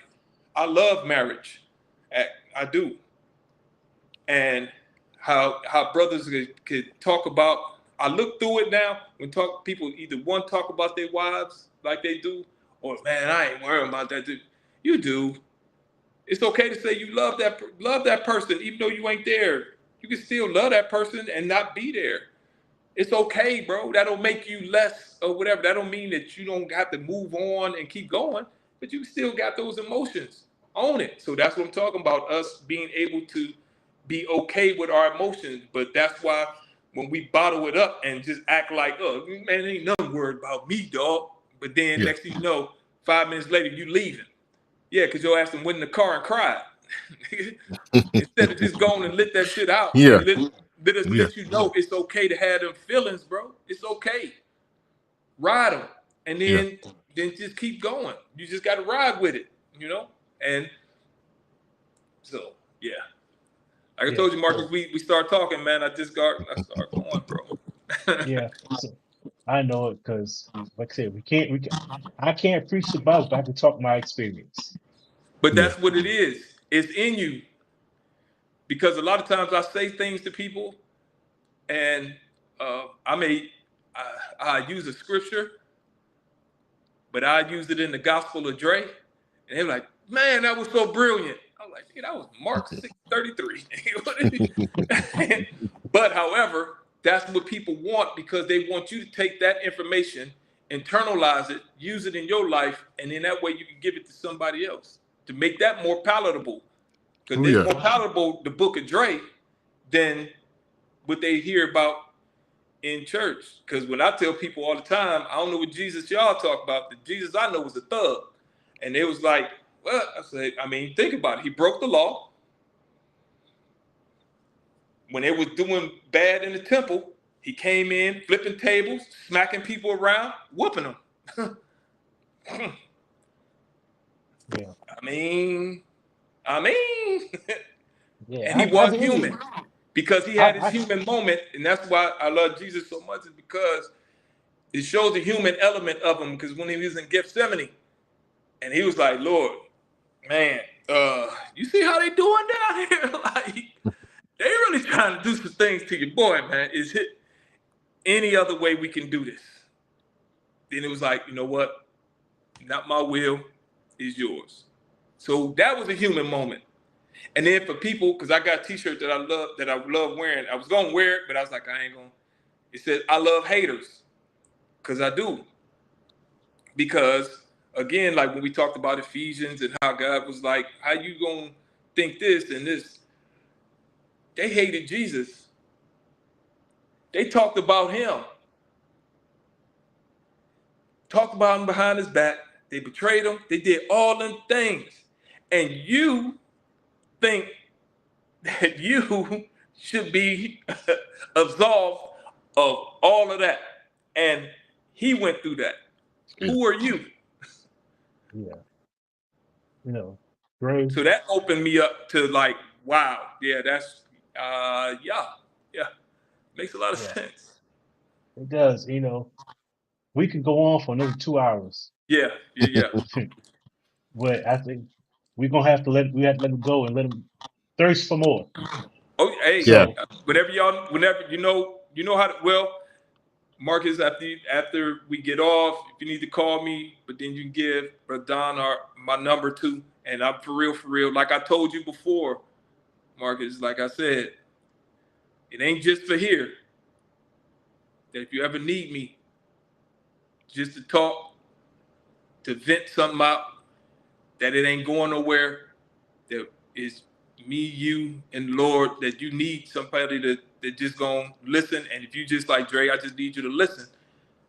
I love marriage. I do. And how brothers could talk about, I look through it now when people either one talk about their wives like they do, or man, I ain't worrying about that. You do. It's okay to say you love that person, even though you ain't there. You can still love that person and not be there. It's okay, bro. That don't make you less or whatever. That don't mean that you don't have to move on and keep going, but you still got those emotions. Own it. So that's what I'm talking about, us being able to be okay with our emotions. But that's why when we bottle it up and just act like, oh, man, ain't nothing worried about me, dog. But then next thing you know, 5 minutes later, you leaving. Yeah, because your ass done went in the car and cried. Instead of just going and let that shit out. Yeah. And let you know it's okay to have them feelings, bro. It's okay. Ride them. And then just keep going. You just got to ride with it, you know? And so, Yeah. Like I told you, Marcus, we start talking, man. I start going, bro. Yeah. So I know it because, like I said, I can't preach the Bible, but I can talk my experience. But that's what it is. It's in you. Because a lot of times I say things to people, and I use a scripture, but I use it in the Gospel of Dre, and they're like, "Man, that was so brilliant." I'm like, "That was Mark 6:33." But however, that's what people want, because they want you to take that information, internalize it, use it in your life, and then that way you can give it to somebody else to make that more palatable. Because it's more palatable, the book of Dre, than what they hear about in church. Because when I tell people all the time, I don't know what Jesus y'all talk about. The Jesus I know was a thug. And they was like, well, I said, I mean, think about it. He broke the law. When they was doing bad in the temple, he came in, flipping tables, smacking people around, whooping them. Yeah. I mean, Yeah. and he I was hear you. human, because he had his human moment. And that's why I love Jesus so much, is because it shows the human element of him. Because when he was in Gethsemane, and he was like, Lord, man, you see how they doing down here? Like, they really trying to do some things to your boy, man. Is it any other way we can do this? Then it was like, you know what? Not my will, is yours. So that was a human moment. And then for people, because I got a t-shirt that I love wearing. I was gonna wear it, but I was like, I ain't gonna. It says, I love haters. Because I do. Because again, like when we talked about Ephesians and how God was like, how you gonna think this and this? They hated Jesus. They talked about him. Talked about him behind his back. They betrayed him. They did all them things. And you think that you should be absolved of all of that. And he went through that. Yeah. Who are you? Yeah. Dre. So that opened me up to like, wow, yeah, that's yeah. Makes a lot of sense. It does. We could go on for another 2 hours. Yeah. But I think we're gonna have to let him go and let him thirst for more. Oh, hey, So whenever you know how to. Well, Marcus, after we get off, if you need to call me, but then you can give Don my number too, and I'm for real. Like I told you before, Marcus, like I said, it ain't just for here. That if you ever need me, just to talk, to vent something out, that it ain't going nowhere, that is me, you, and Lord, that you need somebody that just gonna listen. And if you just like, Dre, I just need you to listen,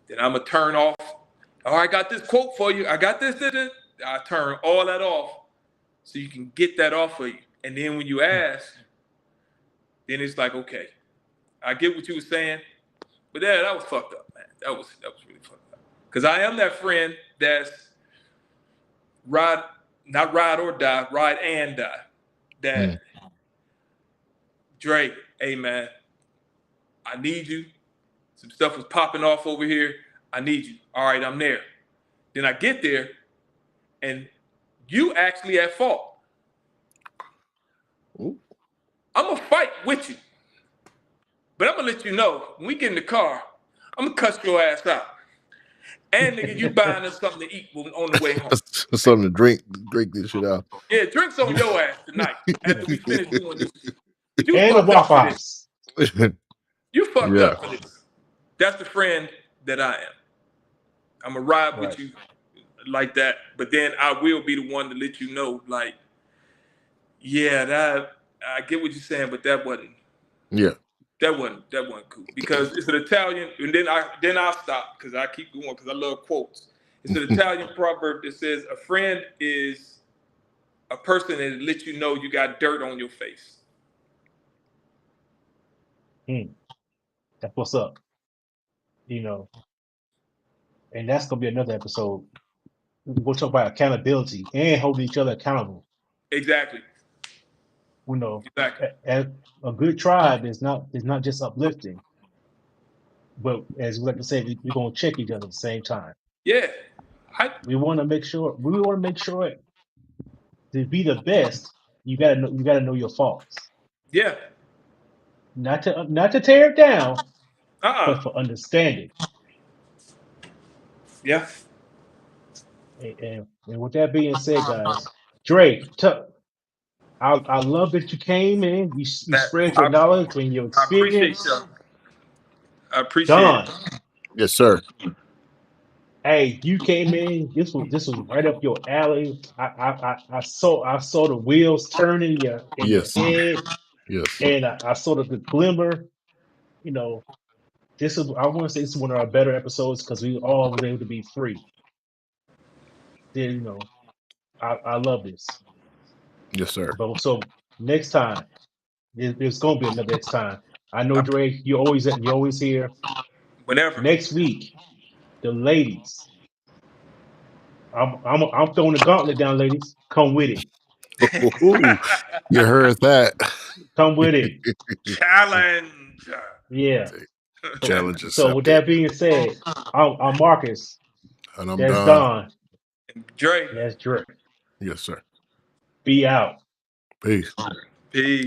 then I'm gonna turn off. Oh, I got this quote for you. I got this. I turn all that off so you can get that off of you. And then when you ask, then it's like, okay, I get what you were saying, but that was fucked up, man. That was really fucked up. Because I am that friend that's not ride or die, ride and die. That Dre, hey man, I need you. Some stuff was popping off over here. I need you. All right, I'm there. Then I get there, and you actually at fault. Ooh. I'm gonna fight with you, but I'm gonna let you know when we get in the car, I'm gonna cuss your ass out. And nigga, you buying us something to eat on the way home. Something to drink this shit out. Yeah, drinks on your ass tonight after we finish doing this. You and the fucked up for this. Waffles. You fucked up for this. That's the friend that I am. I'm gonna ride with you like that, but then I will be the one to let you know, like, yeah, that I get what you're saying, but that wasn't. Yeah. That wasn't cool, because it's an Italian, and then I'll stop because I keep going because I love quotes. It's an Italian proverb that says a friend is a person that lets you know you got dirt on your face. That's what's up. And that's gonna be another episode. We'll talk about accountability and holding each other accountable. Exactly. You know, Exactly. a good tribe is not just uplifting, but as we like to say, we're gonna check each other at the same time. Yeah. We want to make sure to be the best. You gotta know your faults. Yeah. Not to tear it down, but Uh-uh. for understanding. Yeah. And with that being said, guys, Dre, I love that you came in. You That spread your knowledge and your I appreciate experience. you. I appreciate Don, it. Yes, sir. hey, you came in. This was right up your alley. I saw the wheels turning in your Yes. head, Yes. and I saw the glimmer. You know, I want to say this is one of our better episodes because we all was able to be free. Then I love this. Yes, sir. But so next time, there's gonna be another next time. I know, Dre, you're always here. Whenever. Next week, the ladies. I'm throwing the gauntlet down, ladies. Come with it. Ooh, you heard that. Come with it. Challenge. Yeah. Challenge So with accepted. that being said, I'm Marcus. And I'm That's Don. Don. Dre. That's Dre. Yes, sir. Be out. Peace. Peace.